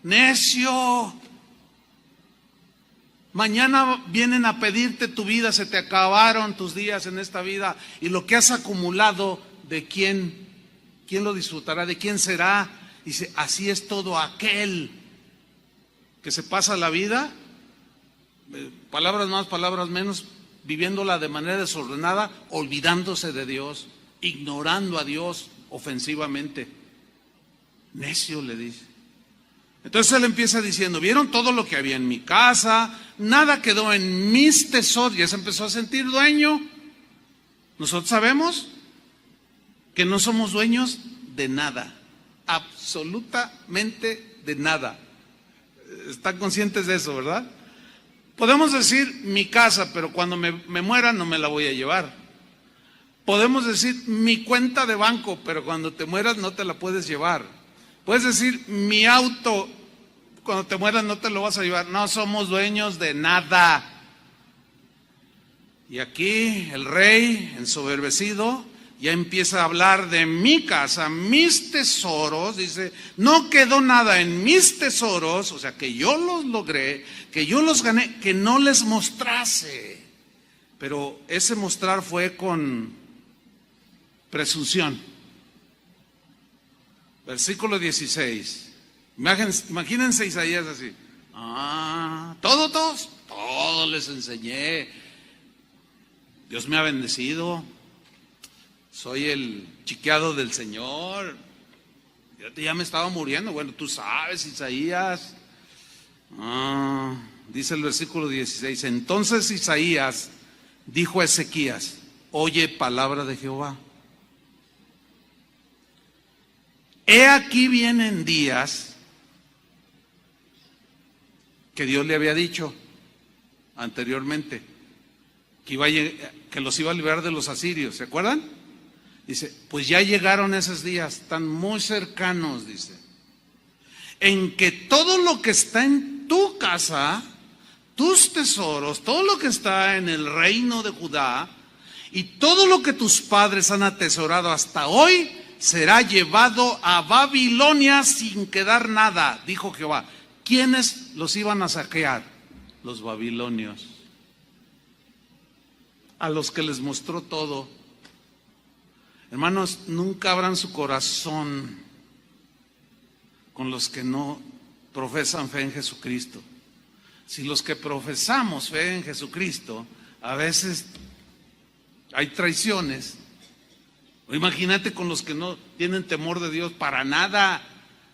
necio, mañana vienen a pedirte tu vida, se te acabaron tus días en esta vida, y lo que has acumulado, ¿de quién lo disfrutará? ¿De quién será? Dice: así es todo aquel que se pasa la vida, palabras más, palabras menos, viviéndola de manera desordenada, olvidándose de Dios, ignorando a Dios ofensivamente. Necio, le dice. Entonces él empieza diciendo: vieron todo lo que había en mi casa, nada quedó en mis tesoros. Ya se empezó a sentir dueño. Nosotros sabemos que no somos dueños de nada, absolutamente de nada. Están conscientes de eso, ¿verdad? Podemos decir mi casa, pero cuando me muera no me la voy a llevar. Podemos decir mi cuenta de banco, pero cuando te mueras no te la puedes llevar. Puedes decir mi auto, cuando te mueras no te lo vas a llevar. No somos dueños de nada. Y aquí el rey, ensoberbecido, ya empieza a hablar de mi casa, mis tesoros. Dice: no quedó nada en mis tesoros, o sea, que yo los logré, que yo los gané, que no les mostrase. Pero ese mostrar fue con presunción. Versículo 16. Imagínense Isaías así: todo les enseñé. Dios me ha bendecido. Soy el chiqueado del Señor. Ya me estaba muriendo. Bueno, tú sabes, Isaías. Dice el versículo 16. Entonces Isaías dijo a Ezequías: oye palabra de Jehová. He aquí vienen días que Dios le había dicho anteriormente, que los iba a liberar de los asirios, ¿se acuerdan? Dice, pues ya llegaron esos días, están muy cercanos, dice, en que todo lo que está en tu casa, tus tesoros, todo lo que está en el reino de Judá y todo lo que tus padres han atesorado hasta hoy, será llevado a Babilonia sin quedar nada, dijo Jehová. ¿Quiénes los iban a saquear? Los babilonios, a los que les mostró todo. Hermanos, nunca abran su corazón con los que no profesan fe en Jesucristo. Si los que profesamos fe en Jesucristo, a veces hay traiciones. Imagínate con los que no tienen temor de Dios para nada.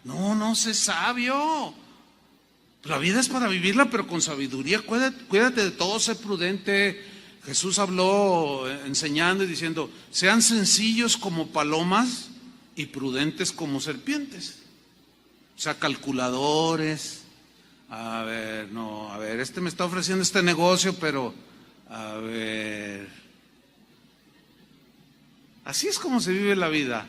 No sé sabio. La vida es para vivirla, pero con sabiduría. Cuídate de todo, sé prudente. Jesús habló enseñando y diciendo, sean sencillos como palomas y prudentes como serpientes. O sea, calculadores. A ver, este me está ofreciendo este negocio, pero a ver, así es como se vive la vida.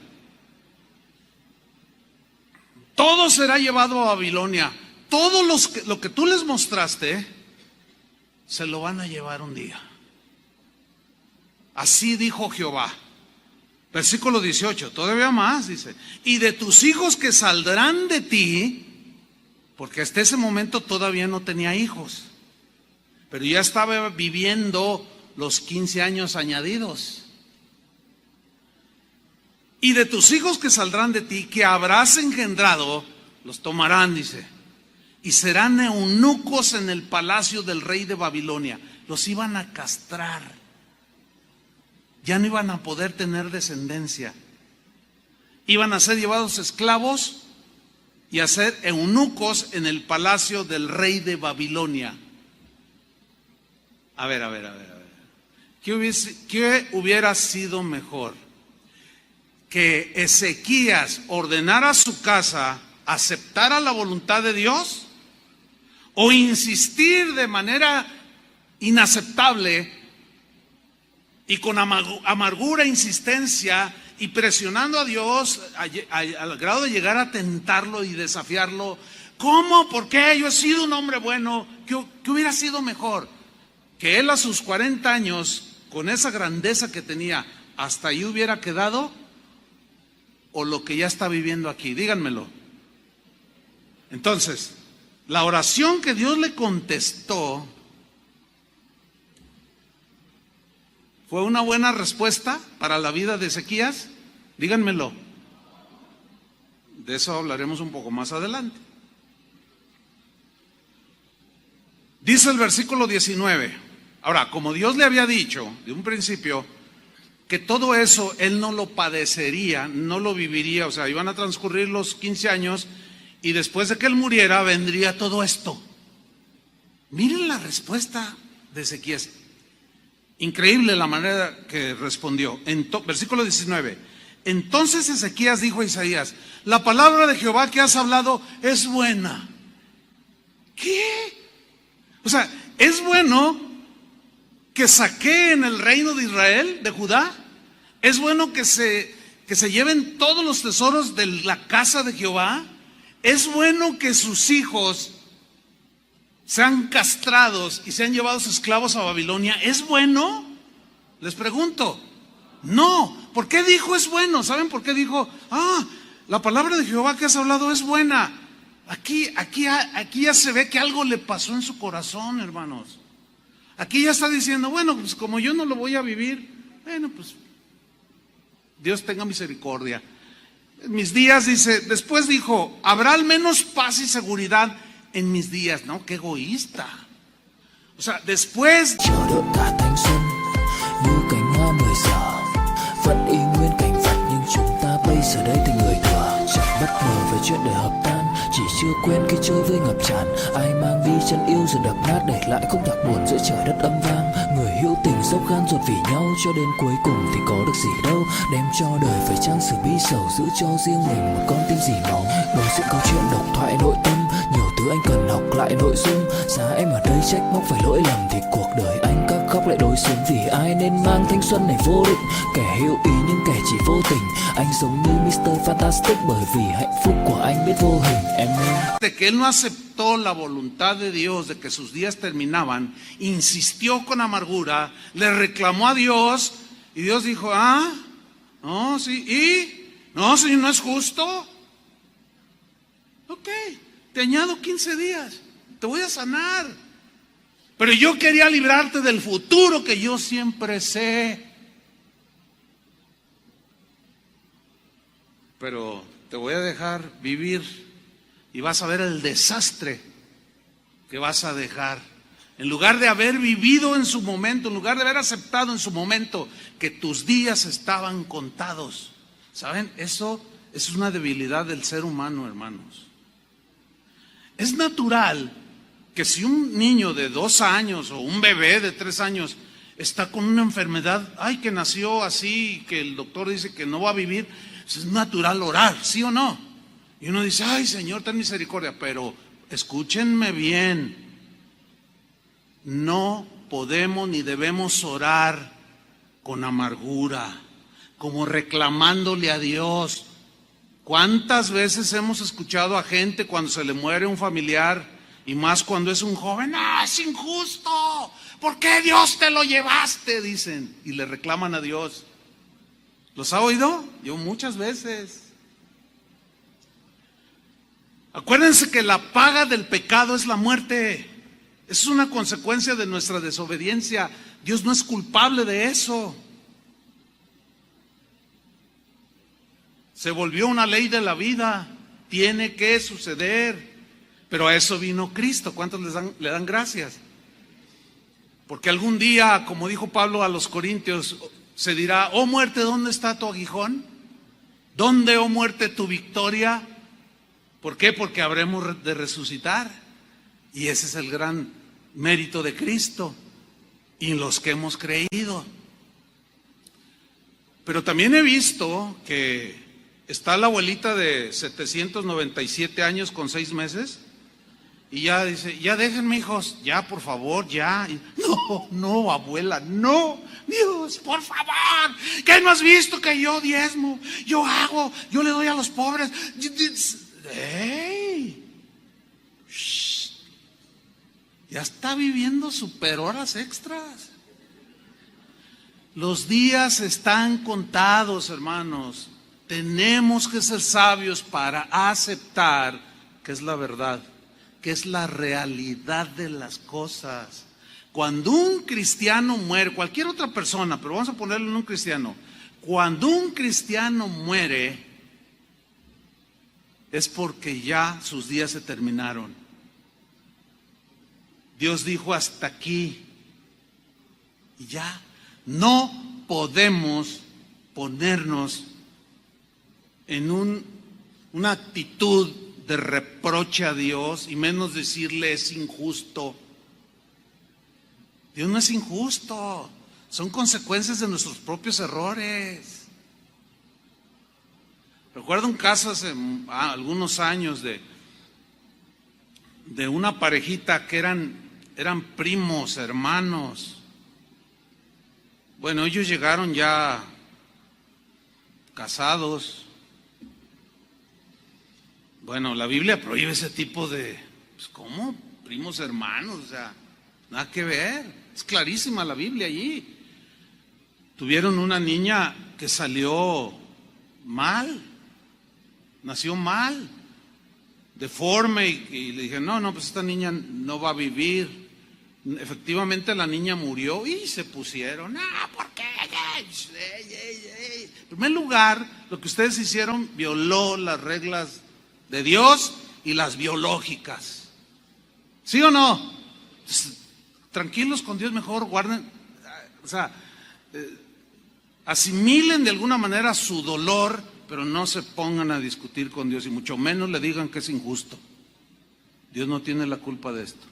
Todo será llevado a Babilonia. Todo lo que tú les mostraste, se lo van a llevar un día. Así dijo Jehová. Versículo 18, todavía más, dice, y de tus hijos que saldrán de ti, porque hasta ese momento todavía no tenía hijos, pero ya estaba viviendo los 15 años añadidos. Y de tus hijos que saldrán de ti, que habrás engendrado, los tomarán, dice, y serán eunucos en el palacio del rey de Babilonia. Los iban a castrar. Ya no iban a poder tener descendencia. Iban a ser llevados esclavos y a ser eunucos en el palacio del rey de Babilonia. A ver. ¿Qué hubiera sido mejor? Que Ezequías ordenara a su casa, aceptara la voluntad de Dios, o insistir de manera inaceptable y con amargura, insistencia y presionando a Dios al grado de llegar a tentarlo y desafiarlo. ¿Cómo? ¿Por qué? Yo he sido un hombre bueno. ¿Qué hubiera sido mejor? Que él a sus 40 años, con esa grandeza que tenía, hasta ahí hubiera quedado, o lo que ya está viviendo aquí. Díganmelo. Entonces, la oración que Dios le contestó ¿fue una buena respuesta para la vida de Ezequías? Díganmelo. De eso hablaremos un poco más adelante. Dice el versículo 19. Ahora, como Dios le había dicho de un principio que todo eso él no lo padecería, no lo viviría, o sea, iban a transcurrir los 15 años y después de que él muriera vendría todo esto. Miren la respuesta de Ezequías. Increíble la manera que respondió. Versículo 19. Entonces Ezequías dijo a Isaías, la palabra de Jehová que has hablado es buena. ¿Qué? O sea, ¿es bueno que saqueen el reino de Israel, de Judá? ¿Es bueno que se lleven todos los tesoros de la casa de Jehová? ¿Es bueno que sus hijos sean castrados y sean llevados esclavos a Babilonia? ¿Es bueno? Les pregunto. No. ¿Por qué dijo es bueno? ¿Saben por qué dijo? La palabra de Jehová que has hablado es buena. Aquí ya se ve que algo le pasó en su corazón, hermanos. Aquí ya está diciendo, bueno, pues como yo no lo voy a vivir, bueno, pues Dios tenga misericordia. En mis días, dice, después dijo, habrá al menos paz y seguridad en mis días. No, qué egoísta. O sea, después chờ đợi cả thanh xuân như cánh hoa 10 giờ vẫn y nguyên cảnh vật, nhưng chúng ta bây giờ đây thành người thừa, chẳng bất ngờ về chuyện đời hợp tan, chỉ chưa quen khi chơi với ngập tràn. Ai mang đi chân yêu rồi đập nát, để lại không đặc buồn giữa trời đất âm vang. Người hữu tình dốc gan ruột vì nhau, cho đến cuối cùng thì có được gì đâu. Đem cho đời phải trang sử bi sầu, giữ cho riêng mình một con tim dì máu. Đối diện câu chuyện độc thoại nội tâm, nhiều thứ thứ anh cần học lại nội dung. Giá em ở đây trách móc phải lỗi lầm thì cuộc đời anh các khóc lại đối xuống. Vì ai nên mang thanh xuân này vô định, kẻ hữu ý nhưng kẻ chỉ vô tình. Anh giống như Mr. Fantastic bởi vì hạnh phúc của anh biết vô hình em ơi. De que él no aceptó la voluntad de Dios de que sus días terminaban, insistió con amargura, le reclamó a Dios y Dios dijo, no, sí, y no, Señor, no es justo. Ok, te añado 15 días, te voy a sanar. Pero yo quería librarte del futuro que yo siempre sé. Pero te voy a dejar vivir y vas a ver el desastre que vas a dejar. En lugar de haber vivido en su momento, en lugar de haber aceptado en su momento que tus días estaban contados. ¿Saben? Eso es una debilidad del ser humano, hermanos. Es natural que si un niño de 2 años o un bebé de 3 años está con una enfermedad, que nació así, que el doctor dice que no va a vivir, es natural orar, ¿sí o no? Y uno dice, ay Señor, ten misericordia, pero escúchenme bien, no podemos ni debemos orar con amargura, como reclamándole a Dios. ¿Cuántas veces hemos escuchado a gente cuando se le muere un familiar, y más cuando es un joven, es injusto, ¿por qué Dios te lo llevaste? Dicen, y le reclaman a Dios. ¿Los ha oído? Yo muchas veces. Acuérdense que la paga del pecado es la muerte. Es una consecuencia de nuestra desobediencia. Dios no es culpable de eso. Se volvió una ley de la vida. Tiene que suceder. Pero a eso vino Cristo. ¿Cuántos le dan gracias? Porque algún día, como dijo Pablo a los Corintios, se dirá, oh muerte, ¿dónde está tu aguijón? ¿Dónde, oh muerte, tu victoria? ¿Por qué? Porque habremos de resucitar. Y ese es el gran mérito de Cristo y en los que hemos creído. Pero también he visto que está la abuelita de 797 años con 6 meses y ya dice, ya déjenme hijos, ya por favor, ya. No, abuela, no, Dios, por favor, ¿qué no has visto que yo diezmo, yo hago, yo le doy a los pobres? ¡Ey! Ya está viviendo super horas extras. Los días están contados, hermanos. Tenemos que ser sabios para aceptar que es la verdad, que es la realidad de las cosas. Cuando un cristiano muere, cualquier otra persona, pero vamos a ponerlo en un cristiano, cuando un cristiano muere, es porque ya sus días se terminaron. Dios dijo hasta aquí y ya no podemos ponernos en una actitud de reproche a Dios y menos decirle es injusto. Dios no es injusto, son consecuencias de nuestros propios errores. Recuerdo un caso hace algunos años de una parejita que eran primos, hermanos. Bueno, ellos llegaron ya casados. Bueno, la Biblia prohíbe ese tipo de, pues, ¿cómo? Primos hermanos, o sea, nada que ver. Es clarísima la Biblia allí. Tuvieron una niña que salió mal, nació mal, deforme, y le dije, no, pues esta niña no va a vivir. Efectivamente la niña murió y se pusieron, ¿por qué? En primer lugar, lo que ustedes hicieron violó las reglas de Dios y las biológicas. ¿Sí o no? Entonces, tranquilos con Dios, mejor guarden, asimilen de alguna manera su dolor, pero no se pongan a discutir con Dios y mucho menos le digan que es injusto. Dios no tiene la culpa de esto.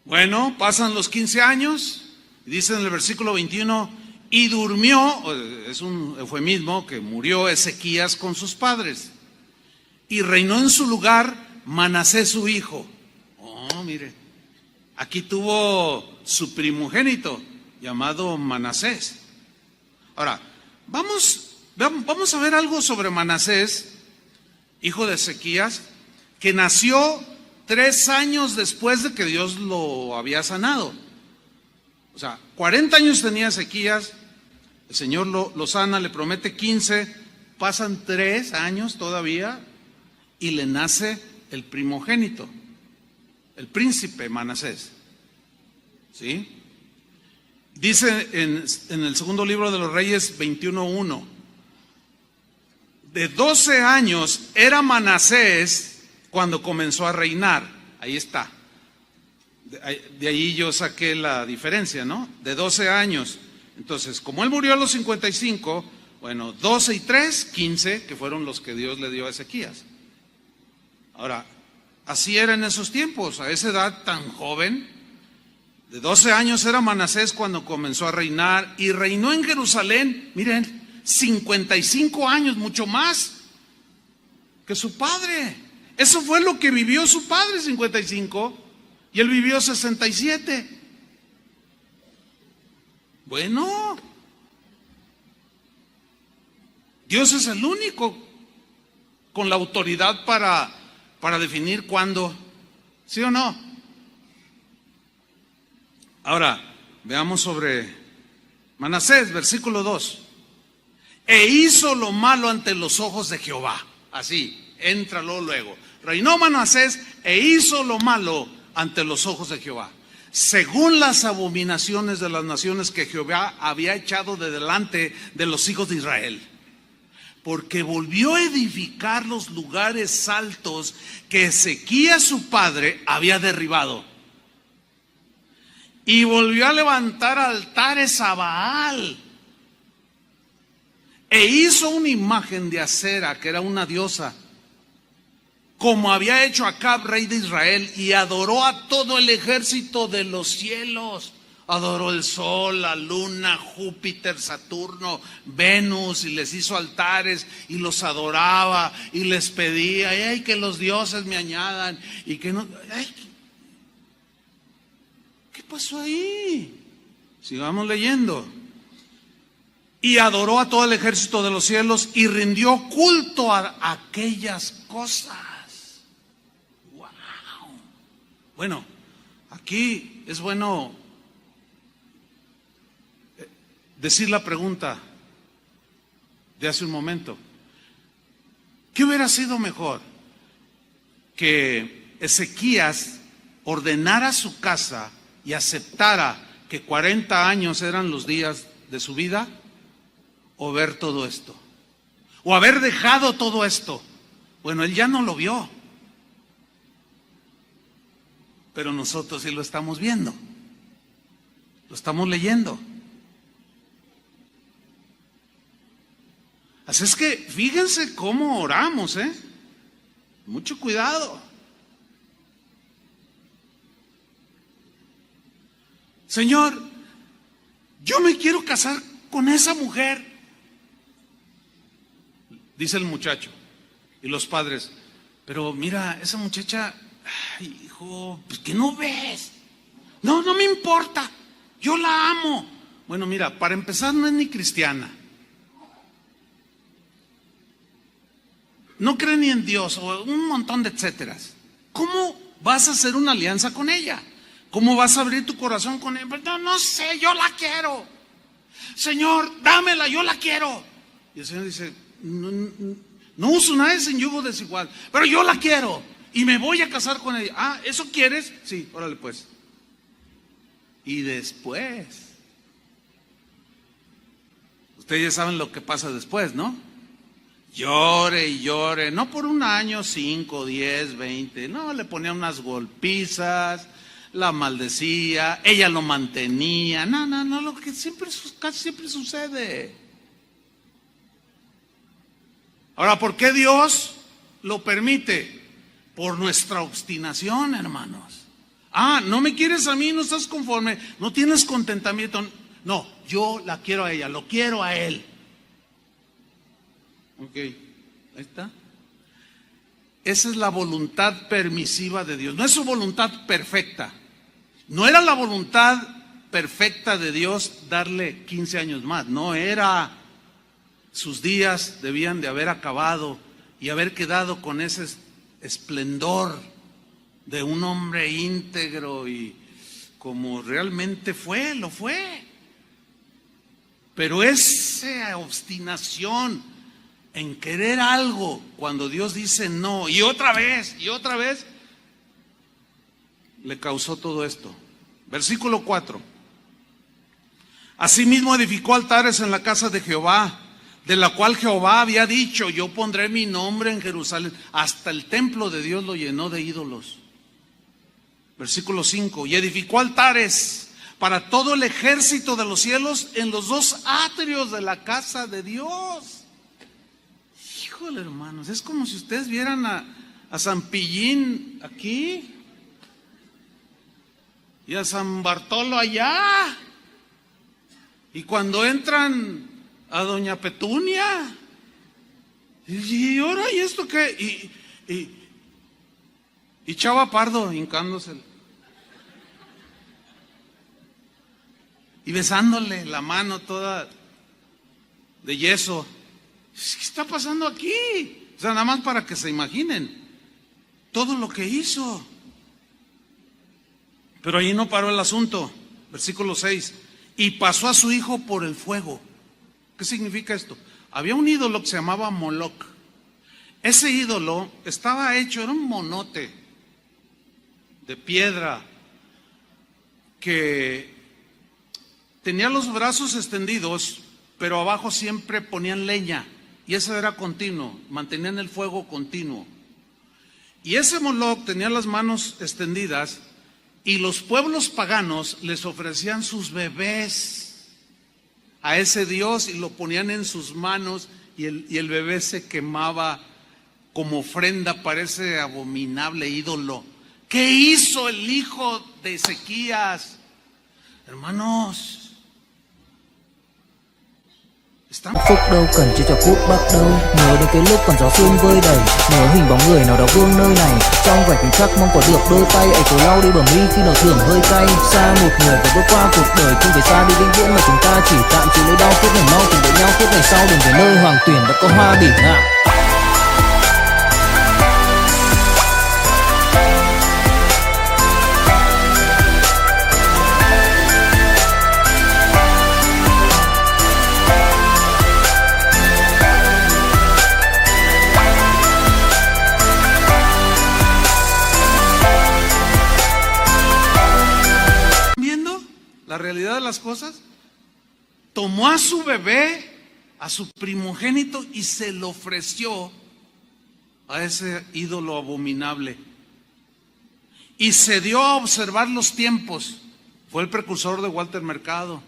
Bueno, pasan los 15 años y dice en el versículo 21, Y durmió, es un eufemismo, que murió Ezequías con sus padres. Y reinó en su lugar Manasés su hijo. Oh, mire, aquí tuvo su primogénito llamado Manasés. Ahora, vamos a ver algo sobre Manasés, hijo de Ezequías, que nació 3 años después de que Dios lo había sanado. O sea, 40 años tenía Ezequías, el Señor lo sana, le promete 15, pasan 3 años todavía y le nace el primogénito, el príncipe Manasés. ¿Sí? Dice en el segundo libro de los Reyes 21:1, de 12 años era Manasés cuando comenzó a reinar. Ahí está. De ahí yo saqué la diferencia, ¿no? De 12 años. Entonces, como él murió a los 55, bueno, 12 y 3, 15, que fueron los que Dios le dio a Ezequías. Ahora, así era en esos tiempos, a esa edad tan joven. De 12 años era Manasés cuando comenzó a reinar y reinó en Jerusalén, miren, 55 años, mucho más que su padre. Eso fue lo que vivió su padre, 55, y él vivió 67. Bueno, Dios es el único con la autoridad para definir cuándo, ¿sí o no? Ahora, veamos sobre Manasés, versículo 2. E hizo lo malo ante los ojos de Jehová. Así, éntralo luego. Reinó Manasés e hizo lo malo ante los ojos de Jehová, según las abominaciones de las naciones que Jehová había echado de delante de los hijos de Israel. Porque volvió a edificar los lugares altos que Ezequías su padre había derribado. Y volvió a levantar altares a Baal. E hizo una imagen de Acera, que era una diosa, como había hecho Acab, rey de Israel, y adoró a todo el ejército de los cielos. Adoró el sol, la luna, Júpiter, Saturno, Venus, y les hizo altares y los adoraba y les pedía, ay, que los dioses me añadan y que no. Ay, ¿qué pasó ahí? Sigamos leyendo. Y adoró a todo el ejército de los cielos y rindió culto a aquellas cosas. Wow. Bueno, aquí es bueno decir la pregunta de hace un momento. ¿Qué hubiera sido mejor? Que Ezequías ordenara su casa y aceptara que 40 años eran los días de su vida, o ver todo esto, o haber dejado todo esto. Bueno, él ya no lo vio, pero nosotros sí lo estamos viendo, lo estamos leyendo. Así es que fíjense cómo oramos, mucho cuidado. Señor, yo me quiero casar con esa mujer, dice el muchacho, y los padres, pero mira, esa muchacha, ay, hijo, pues que no ves. No, no me importa, yo la amo. Bueno, mira, para empezar no es ni cristiana, no cree ni en Dios, o un montón de etcéteras. ¿Cómo vas a hacer una alianza con ella? ¿Cómo vas a abrir tu corazón con ella? No, no sé, yo la quiero. Señor, dámela, yo la quiero. Y el Señor dice, no uso nada sin yugo desigual, pero yo la quiero y me voy a casar con ella. Ah, ¿eso quieres? Sí, órale pues. Y después, ustedes ya saben lo que pasa después, ¿no? Llore y llore, no por un año, 5, 10, 20, no, le ponía unas golpizas, la maldecía, ella lo mantenía, no, lo que casi siempre sucede. Ahora, ¿por qué Dios lo permite? Por nuestra obstinación, hermanos. Ah, no me quieres a mí, no estás conforme, no tienes contentamiento. No, yo la quiero a ella, lo quiero a él. Ok, ahí está. Esa es la voluntad permisiva de Dios. No es su voluntad perfecta. No era la voluntad perfecta de Dios darle 15 años más. No era. Sus días debían de haber acabado y haber quedado con ese esplendor de un hombre íntegro y como realmente fue, lo fue. Pero esa obstinación en querer algo cuando Dios dice no, y otra vez, le causó todo esto. Versículo 4. Asimismo edificó altares en la casa de Jehová, de la cual Jehová había dicho, yo pondré mi nombre en Jerusalén. Hasta el templo de Dios lo llenó de ídolos. Versículo 5. Y edificó altares para todo el ejército de los cielos en los dos atrios de la casa de Dios. Híjole, hermanos, es como si ustedes vieran a San Pillín aquí y a San Bartolo allá. Y cuando entran a Doña Petunia, y ahora, ¿y esto qué? Y Chava Pardo hincándose y besándole la mano toda de yeso. ¿Qué está pasando aquí? O sea, nada más para que se imaginen todo lo que hizo. Pero ahí no paró el asunto. Versículo 6. Y pasó a su hijo por el fuego. ¿Qué significa esto? Había un ídolo que se llamaba Moloc. Ese ídolo estaba hecho, era un monote de piedra que tenía los brazos extendidos, pero abajo siempre ponían leña, y eso era continuo, mantenían el fuego continuo. Y ese Moloc tenía las manos extendidas, y los pueblos paganos les ofrecían sus bebés a ese dios y lo ponían en sus manos, y el bebé se quemaba como ofrenda para ese abominable ídolo. ¿Qué hizo el hijo de Ezequías? Hermanos, Phúc đâu cần chưa cho phút bắt đầu. Nhớ đến cái lúc còn gió sương vơi đầy, nhớ hình bóng người nào đó vương nơi này. Trong vẻ khoảnh khắc mong có được đôi tay ấy cổ lau đi bờ mi khi nào thường hơi cay. Xa một người và bước qua cuộc đời không phải xa đi vĩnh viễn, mà chúng ta chỉ tạm chịu lấy đau. Phút này mau cùng đợi nhau, phút này sau đừng về nơi hoàng tuyển đã có hoa bỉ ngạn. La realidad de las cosas, tomó a su bebé, a su primogénito, y se lo ofreció a ese ídolo abominable. Y se dio a observar los tiempos. Fue el precursor de Walter Mercado,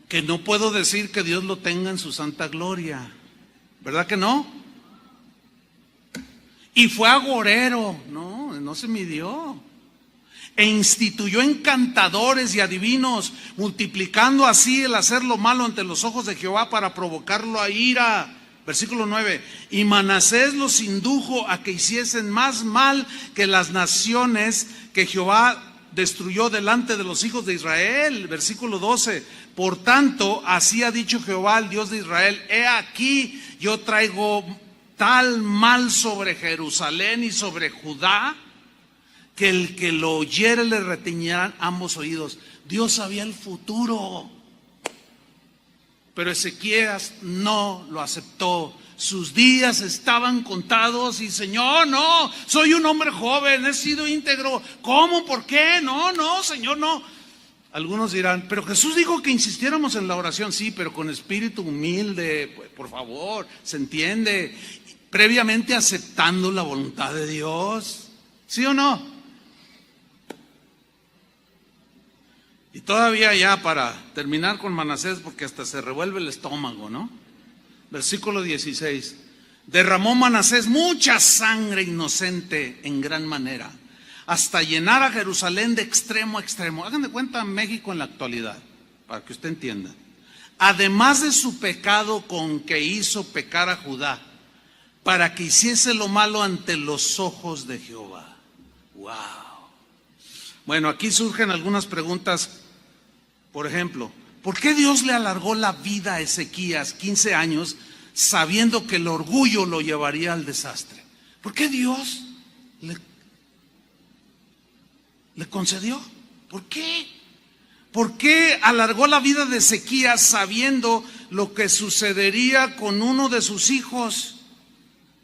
que no puedo decir que Dios lo tenga en su santa gloria, ¿verdad que no? Y fue agorero, no se midió. E instituyó encantadores y adivinos, multiplicando así el hacer lo malo ante los ojos de Jehová para provocarlo a ira. Versículo 9. Y Manasés los indujo a que hiciesen más mal que las naciones que Jehová destruyó delante de los hijos de Israel. Versículo 12. Por tanto, así ha dicho Jehová, el Dios de Israel: he aquí, yo traigo tal mal sobre Jerusalén y sobre Judá, que el que lo oyere le retiñirán ambos oídos. Dios sabía el futuro, pero Ezequías no lo aceptó. Sus días estaban contados y Señor, no, soy un hombre joven, he sido íntegro. ¿Cómo? ¿Por qué? No, Señor, no. Algunos dirán, pero Jesús dijo que insistiéramos en la oración. Sí, pero con espíritu humilde, por favor, se entiende, previamente aceptando la voluntad de Dios. ¿Sí o no? Y todavía ya para terminar con Manasés, porque hasta se revuelve el estómago, ¿no? Versículo 16. Derramó Manasés mucha sangre inocente en gran manera, hasta llenar a Jerusalén de extremo a extremo. Hagan de cuenta México en la actualidad. para que usted entienda. Además de su pecado con que hizo pecar a Judá, para que hiciese lo malo ante los ojos de Jehová. ¡Wow! Bueno, aquí surgen algunas preguntas. Por ejemplo, ¿por qué Dios le alargó la vida a Ezequías 15 años sabiendo que el orgullo lo llevaría al desastre? ¿Por qué Dios le concedió? ¿Por qué? ¿Por qué alargó la vida de Ezequías sabiendo lo que sucedería con uno de sus hijos?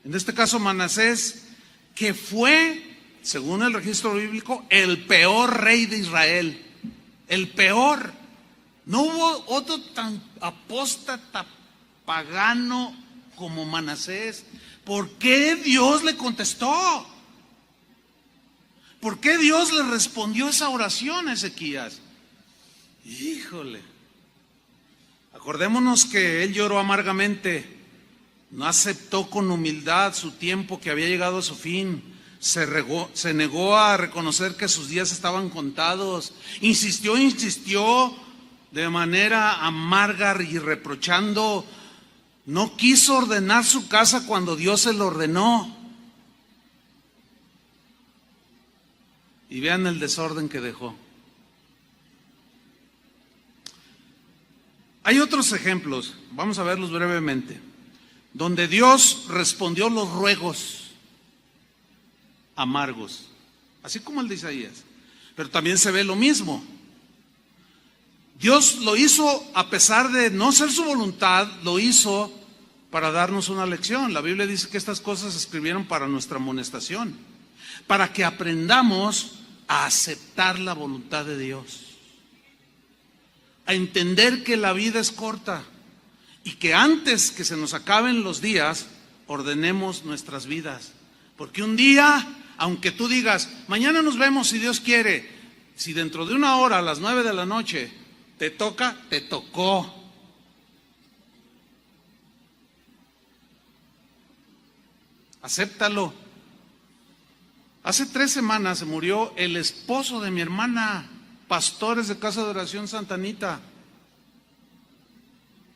En este caso Manasés, que fue, según el registro bíblico, el peor rey de Israel. El peor. No hubo otro tan apóstata pagano como Manasés. ¿Por qué Dios le contestó? ¿Por qué Dios le respondió esa oración a Ezequías? Híjole. Acordémonos que él lloró amargamente. No aceptó con humildad su tiempo que había llegado a su fin. Se negó a reconocer que sus días estaban contados. Insistió de manera amarga y reprochando. No quiso ordenar su casa cuando Dios se lo ordenó. Y vean el desorden que dejó. Hay otros ejemplos, vamos a verlos brevemente, donde Dios respondió los ruegos amargos, así como el de Isaías. Pero también se ve lo mismo. Dios lo hizo a pesar de no ser su voluntad, lo hizo para darnos una lección. La Biblia dice que estas cosas se escribieron para nuestra amonestación, para que aprendamos a aceptar la voluntad de Dios, a entender que la vida es corta y que antes que se nos acaben los días, ordenemos nuestras vidas. Porque un día, aunque tú digas, mañana nos vemos si Dios quiere, si dentro de una hora a las 9 de la noche te toca, te tocó. Acéptalo. Hace 3 semanas se murió el esposo de mi hermana, pastores de Casa de Oración Santa Anita.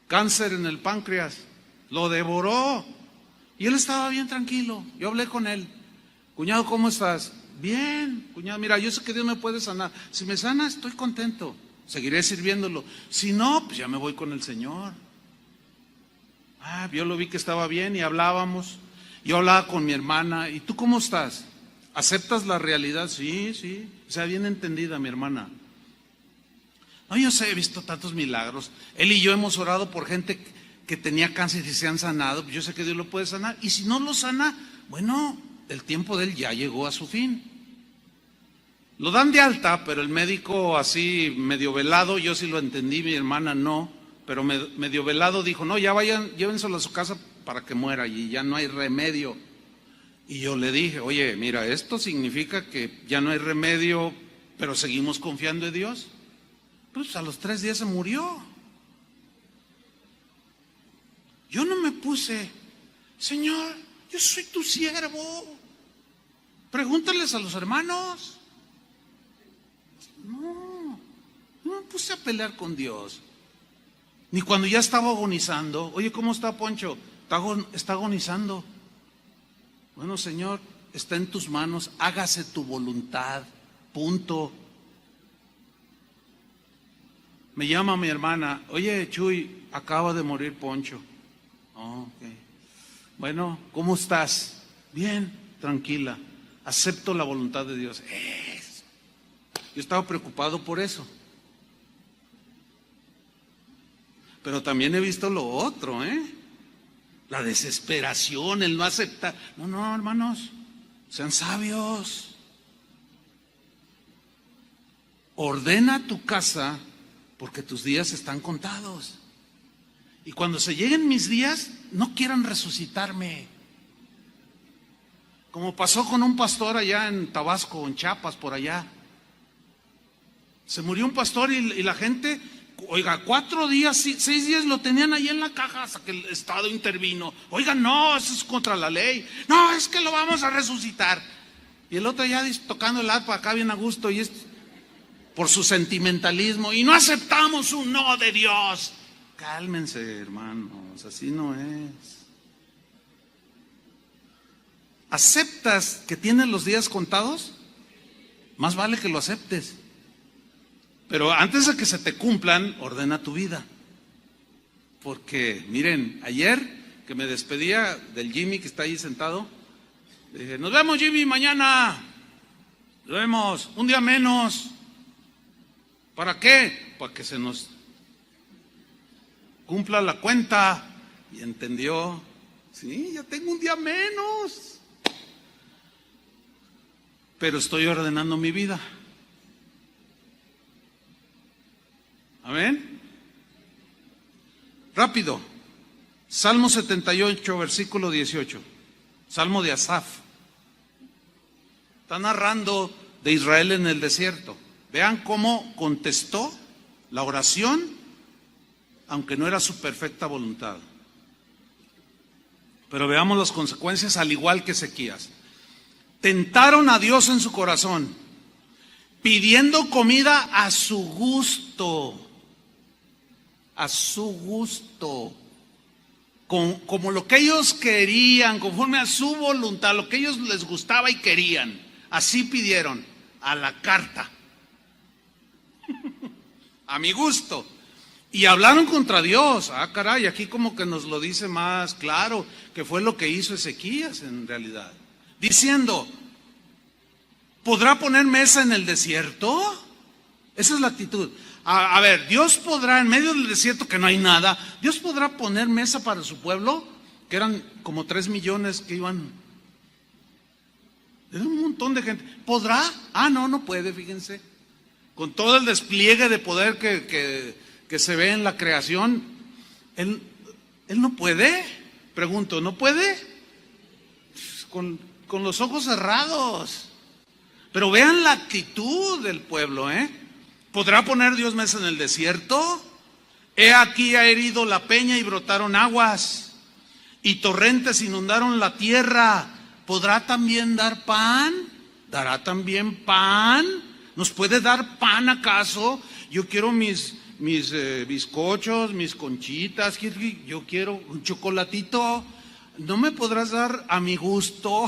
Cáncer en el páncreas, lo devoró. Y él estaba bien tranquilo. Yo hablé con él. Cuñado, ¿cómo estás? Bien, cuñado, mira, yo sé que Dios me puede sanar. Si me sana, estoy contento. Seguiré sirviéndolo. Si no, pues ya me voy con el Señor. Yo lo vi que estaba bien y hablábamos. Yo hablaba con mi hermana. ¿Y tú cómo estás? ¿Aceptas la realidad? Sí. O sea, bien entendida mi hermana. No, yo sé, he visto tantos milagros. Él y yo hemos orado por gente que tenía cáncer y se han sanado. Yo sé que Dios lo puede sanar. Y si no lo sana, bueno, el tiempo de él ya llegó a su fin. Lo dan de alta, pero el médico así medio velado, yo sí lo entendí, mi hermana no, pero medio velado dijo, no, ya vayan, llévenselo a su casa para que muera y ya no hay remedio. Y yo le dije, oye, mira, esto significa que ya no hay remedio, pero seguimos confiando en Dios. Pues a los 3 días se murió. Yo no me puse, Señor, yo soy tu siervo. Pregúntales a los hermanos. No me puse a pelear con Dios. Ni cuando ya estaba agonizando. Oye, ¿cómo está Poncho? Está agonizando. Bueno, Señor, está en tus manos, hágase tu voluntad, punto. Me llama mi hermana, oye, Chuy, acaba de morir Poncho. Okay. Bueno, ¿cómo estás? Bien, tranquila, acepto la voluntad de Dios. Yo estaba preocupado por eso. Pero también he visto lo otro, la desesperación, el no aceptar. No, hermanos, sean sabios. Ordena tu casa porque tus días están contados. Y cuando se lleguen mis días, no quieran resucitarme. Como pasó con un pastor allá en Tabasco, en Chiapas, por allá. Se murió un pastor y la gente, oiga, 4 días, 6 días lo tenían ahí en la caja hasta que el Estado intervino. Oiga, no, eso es contra la ley. No, es que lo vamos a resucitar. Y el otro ya tocando el arpa acá bien a gusto y por su sentimentalismo y no aceptamos un no de Dios. Cálmense, hermanos, así no es. ¿Aceptas que tienes los días contados? Más vale que lo aceptes. Pero antes de que se te cumplan, ordena tu vida. Porque, miren, ayer que me despedía del Jimmy que está ahí sentado, le dije, nos vemos Jimmy mañana, nos vemos, un día menos. ¿Para qué? Para que se nos cumpla la cuenta. Y entendió, sí, ya tengo un día menos. Pero estoy ordenando mi vida. Amén. Rápido. Salmo 78, versículo 18. Salmo de Asaf. Está narrando de Israel en el desierto. Vean cómo contestó la oración, aunque no era su perfecta voluntad. Pero veamos las consecuencias, al igual que Ezequías. Tentaron a Dios en su corazón, pidiendo comida a su gusto. A su gusto. Como lo que ellos querían, conforme a su voluntad, lo que ellos les gustaba y querían. Así pidieron, a la carta. A mi gusto. Y hablaron contra Dios. Ah, caray, aquí como que nos lo dice más claro, que fue lo que hizo Ezequías en realidad. Diciendo, ¿podrá poner mesa en el desierto? Esa es la actitud. A ver, Dios podrá, en medio del desierto que no hay nada, Dios podrá poner mesa para su pueblo, que eran como 3 millones que iban. Era un montón de gente. ¿Podrá? Ah, no puede, fíjense. Con todo el despliegue de poder que se ve en la creación, Él no puede. Pregunto, ¿no puede? Con los ojos cerrados. Pero vean la actitud del pueblo, ¿Podrá poner Dios mesa en el desierto? He aquí ha herido la peña y brotaron aguas, y torrentes inundaron la tierra. ¿Podrá también dar pan? ¿Dará también pan? ¿Nos puede dar pan acaso? Yo quiero mis bizcochos, mis conchitas, yo quiero un chocolatito. ¿No me podrás dar a mi gusto?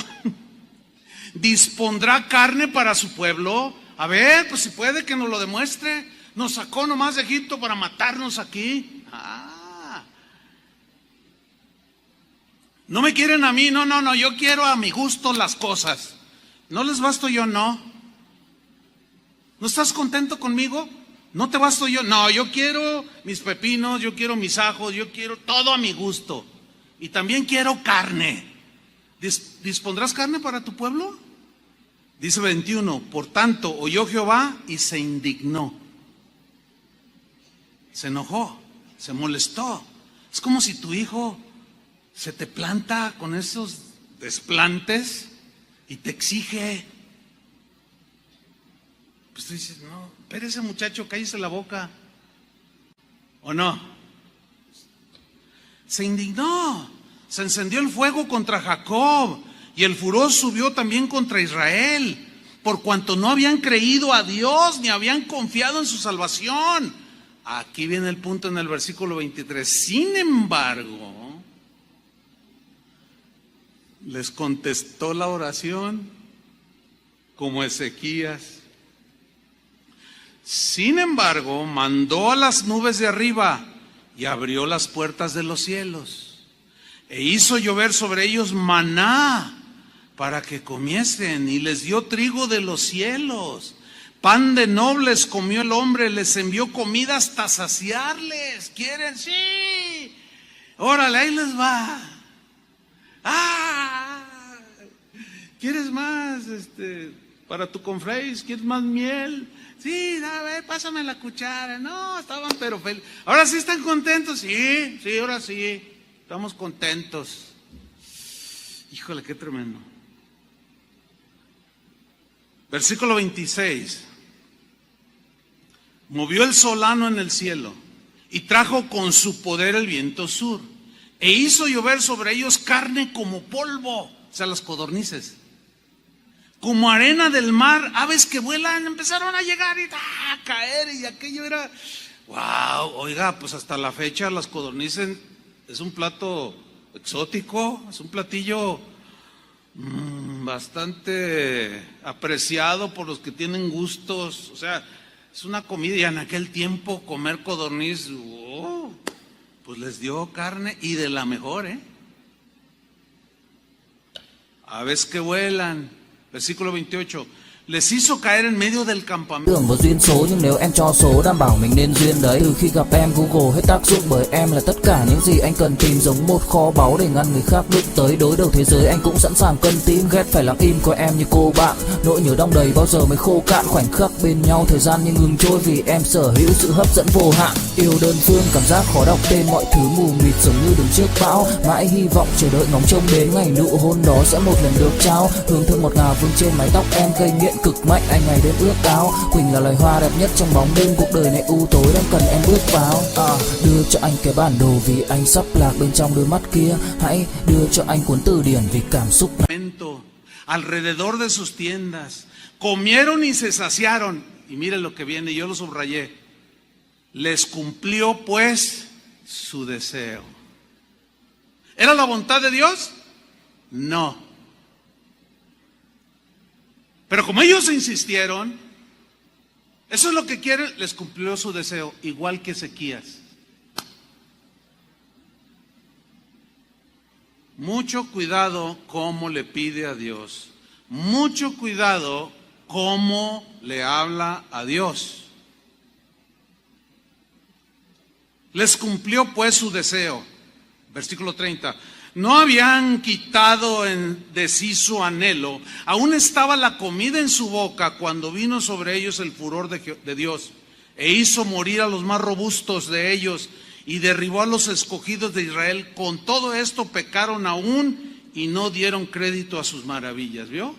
¿Dispondrá carne para su pueblo? A ver, pues si puede que nos lo demuestre. Nos sacó nomás de Egipto para matarnos aquí. No me quieren a mí, no, yo quiero a mi gusto las cosas. ¿No les basto yo? No. ¿No estás contento conmigo? ¿No te basto yo? No, yo quiero mis pepinos, yo quiero mis ajos, yo quiero todo a mi gusto. Y también quiero carne. ¿Dispondrás carne para tu pueblo? Dice 21, por tanto, oyó Jehová y se indignó. Se enojó, se molestó. Es como si tu hijo se te planta con esos desplantes y te exige. Pues tú dices, no, espérese muchacho, cállese la boca. ¿O no? Se indignó, se encendió el fuego contra Jacob. Y el furor subió también contra Israel, por cuanto no habían creído a Dios ni habían confiado en su salvación. Aquí viene el punto en el versículo 23. Sin embargo, les contestó la oración como Ezequías. Sin embargo, mandó a las nubes de arriba y abrió las puertas de los cielos e hizo llover sobre ellos maná para que comiesen, y les dio trigo de los cielos. Pan de nobles comió el hombre, les envió comida hasta saciarles. ¿Quieren? Sí. Órale, ahí les va. ¿Quieres más? Para tu confreis, ¿quieres más miel? Sí, a ver, pásame la cuchara. No, estaban pero felices. Ahora sí están contentos. Sí, ahora sí. Estamos contentos. Híjole, qué tremendo. Versículo 26. Movió el solano en el cielo y trajo con su poder el viento sur e hizo llover sobre ellos carne como polvo, o sea, las codornices, como arena del mar, aves que vuelan, empezaron a llegar y caer y aquello era, wow, oiga, pues hasta la fecha las codornices es un plato exótico, es un platillo bastante apreciado por los que tienen gustos, o sea, es una comida. Y en aquel tiempo comer codorniz, pues les dio carne y de la mejor, aves que vuelan, versículo 28. Les hizo caer en medio del campamento. Tưởng vào duyên số nhưng nếu em cho số đảm bảo mình nên duyên đấy. Từ khi gặp em Google hết tác dụng bởi em là tất cả những gì anh cần tìm, giống một kho báu để ngăn người khác đụng tới. Đối đầu thế giới anh cũng sẵn sàng cân tím, ghét phải lặng im coi em như cô bạn. Nỗi nhớ đong đầy bao giờ mới khô cạn, khoảnh khắc bên nhau thời gian như ngừng trôi vì em sở hữu sự hấp dẫn vô hạn. Yêu đơn phương cảm giác khó đọc tên, mọi thứ mù mịt giống như đứng trước bão. Mãi hy vọng chờ đợi ngóng trông đến ngày nụ hôn đó sẽ một lần được trao. Hương thơm ngọt ngào vương trên mái tóc em, gây nghiện cực mạnh anh ngày đêm ước ao. Quỳnh là loài hoa đẹp nhất trong bóng đêm, cuộc đời này u tối đang cần em bước vào. Đưa cho anh cái bản đồ vì anh sắp lạc bên trong đôi mắt kia. Hãy đưa cho anh cuốn từ điển vì cảm xúc. Alrededor de sus tiendas comieron y se saciaron. Y mire lo que viene, yo lo subrayé. Les cumplió pues su deseo. ¿Era la voluntad de Dios? No. Pero como ellos insistieron, eso es lo que quieren, les cumplió su deseo, igual que Ezequías. Mucho cuidado cómo le pide a Dios. Mucho cuidado cómo le habla a Dios. Les cumplió pues su deseo. Versículo 30. No habían quitado de sí su anhelo, aún estaba la comida en su boca cuando vino sobre ellos el furor de Dios, e hizo morir a los más robustos de ellos, y derribó a los escogidos de Israel. Con todo esto pecaron aún y no dieron crédito a sus maravillas. ¿Vio?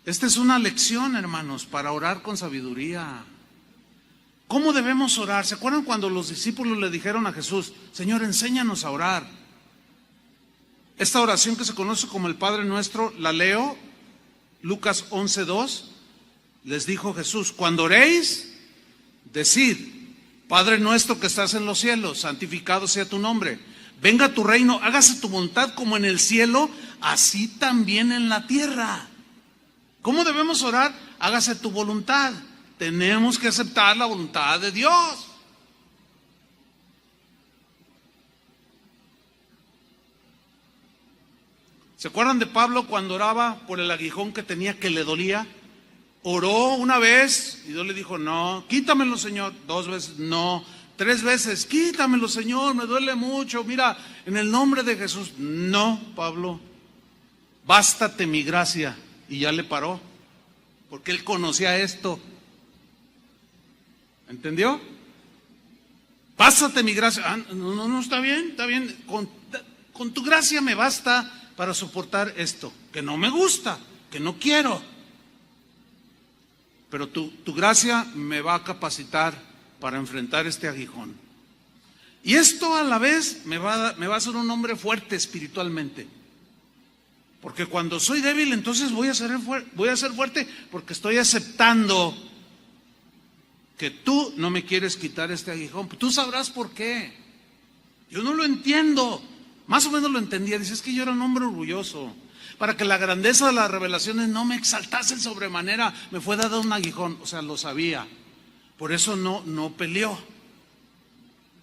Esta es una lección, hermanos, para orar con sabiduría. ¿Cómo debemos orar? ¿Se acuerdan cuando los discípulos le dijeron a Jesús: Señor, enséñanos a orar? Esta oración que se conoce como el Padre Nuestro, la leo, Lucas 11:2. Les dijo Jesús: cuando oréis, decid: Padre nuestro que estás en los cielos, santificado sea tu nombre. Venga tu reino, hágase tu voluntad como en el cielo, así también en la tierra. ¿Cómo debemos orar? Hágase tu voluntad. Tenemos que aceptar la voluntad de Dios. ¿Se acuerdan de Pablo cuando oraba por el aguijón que tenía, que le dolía? Oró una vez y Dios le dijo: no, quítamelo, Señor. 2 veces, no. 3 veces, quítamelo, Señor, me duele mucho. Mira, en el nombre de Jesús. No, Pablo, bástate mi gracia. Y ya le paró, porque él conocía esto. ¿Entendió? Bástate mi gracia. No, está bien, está bien. Con tu gracia me basta para soportar esto, que no me gusta, que no quiero. Pero tu gracia me va a capacitar para enfrentar este aguijón. Y esto a la vez me va a hacer un hombre fuerte espiritualmente. Porque cuando soy débil, entonces voy a ser fuerte, porque estoy aceptando que tú no me quieres quitar este aguijón. Tú sabrás por qué. Yo no lo entiendo. Más o menos lo entendía. Dice: es que yo era un hombre orgulloso. Para que la grandeza de las revelaciones no me exaltase sobremanera, me fue dado un aguijón. O sea, lo sabía. Por eso no peleó,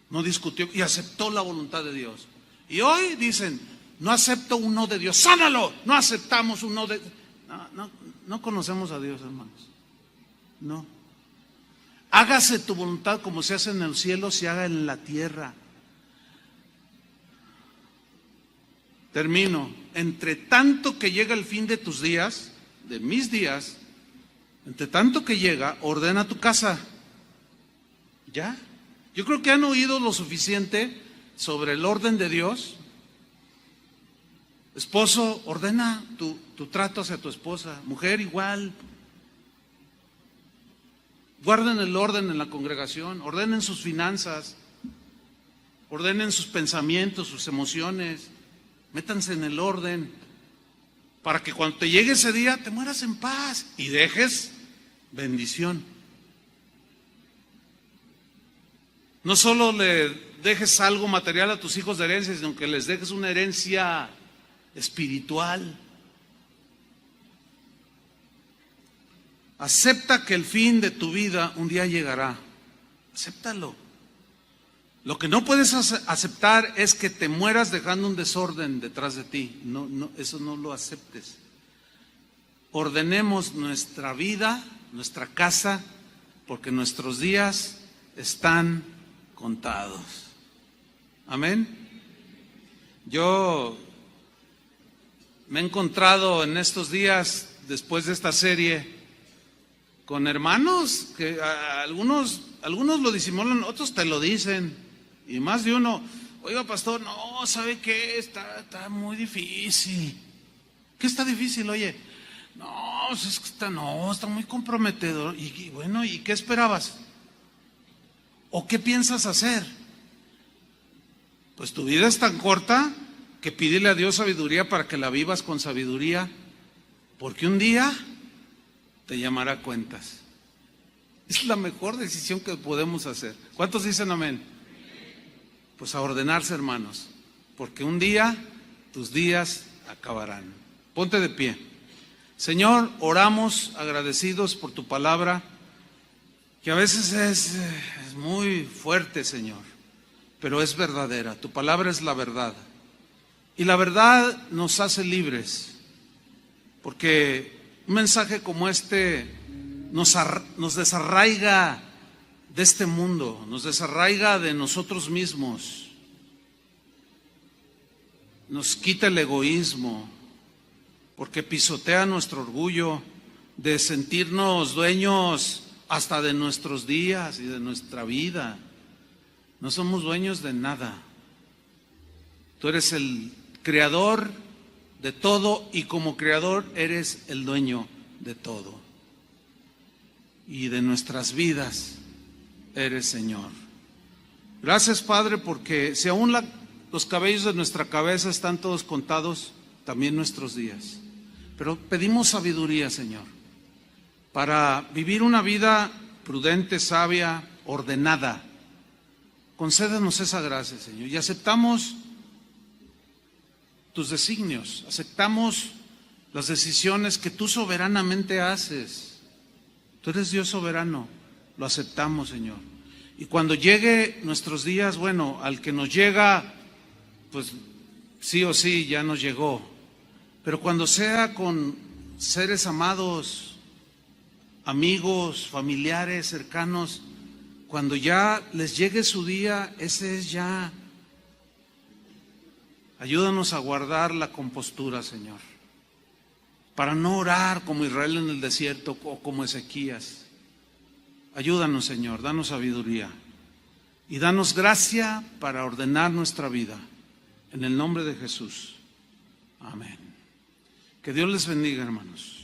no discutió y aceptó la voluntad de Dios. Y hoy dicen: no acepto un no de Dios, sánalo. No aceptamos un no de... No conocemos a Dios, hermanos. No. Hágase tu voluntad como se hace en el cielo, se haga en la tierra. Termino. Entre tanto que llega el fin de tus días, de mis días, entre tanto que llega, ordena tu casa. ¿Ya? Yo creo que han oído lo suficiente sobre el orden de Dios. Esposo, ordena tu trato hacia tu esposa. Mujer, igual. Guarden el orden en la congregación, ordenen sus finanzas, ordenen sus pensamientos, sus emociones, métanse en el orden, para que cuando te llegue ese día te mueras en paz y dejes bendición. No solo le dejes algo material a tus hijos de herencia, sino que les dejes una herencia espiritual. Acepta que el fin de tu vida un día llegará. Acéptalo. Lo que no puedes aceptar es que te mueras dejando un desorden detrás de ti. No, eso no lo aceptes. Ordenemos nuestra vida, nuestra casa, porque nuestros días están contados. Amén. Yo me he encontrado en estos días, después de esta serie, con hermanos que algunos lo disimulan, otros te lo dicen, y más de uno: oiga, pastor, no, ¿sabe qué? Está muy difícil. ¿Qué está difícil? Oye, no, pues es que está muy comprometedor. Y bueno, ¿y qué esperabas? ¿O qué piensas hacer? Pues tu vida es tan corta que pídele a Dios sabiduría para que la vivas con sabiduría, porque un día te llamará a cuentas. Es la mejor decisión que podemos hacer. ¿Cuántos dicen amén? Pues a ordenarse, hermanos, porque un día tus días acabarán. Ponte de pie. Señor, oramos agradecidos por tu palabra, que a veces es muy fuerte, Señor, pero es verdadera. Tu palabra es la verdad. Y la verdad nos hace libres, porque un mensaje como este nos desarraiga de este mundo, nos desarraiga de nosotros mismos, nos quita el egoísmo, porque pisotea nuestro orgullo de sentirnos dueños hasta de nuestros días y de nuestra vida. No somos dueños de nada. Tú eres el creador de todo, y como creador eres el dueño de todo. Y de nuestras vidas eres Señor. Gracias, Padre, porque si aún los cabellos de nuestra cabeza están todos contados, también nuestros días. Pero pedimos sabiduría, Señor, para vivir una vida prudente, sabia, ordenada. Concédenos esa gracia, Señor, y aceptamos tus designios, aceptamos las decisiones que tú soberanamente haces. Tú eres Dios soberano, lo aceptamos, Señor. Y cuando llegue nuestros días, bueno, al que nos llega, pues sí o sí ya nos llegó. Pero cuando sea con seres amados, amigos, familiares, cercanos, cuando ya les llegue su día, ese es ya. Ayúdanos a guardar la compostura, Señor, para no orar como Israel en el desierto o como Ezequías. Ayúdanos, Señor, danos sabiduría y danos gracia para ordenar nuestra vida. En el nombre de Jesús. Amén. Que Dios les bendiga, hermanos.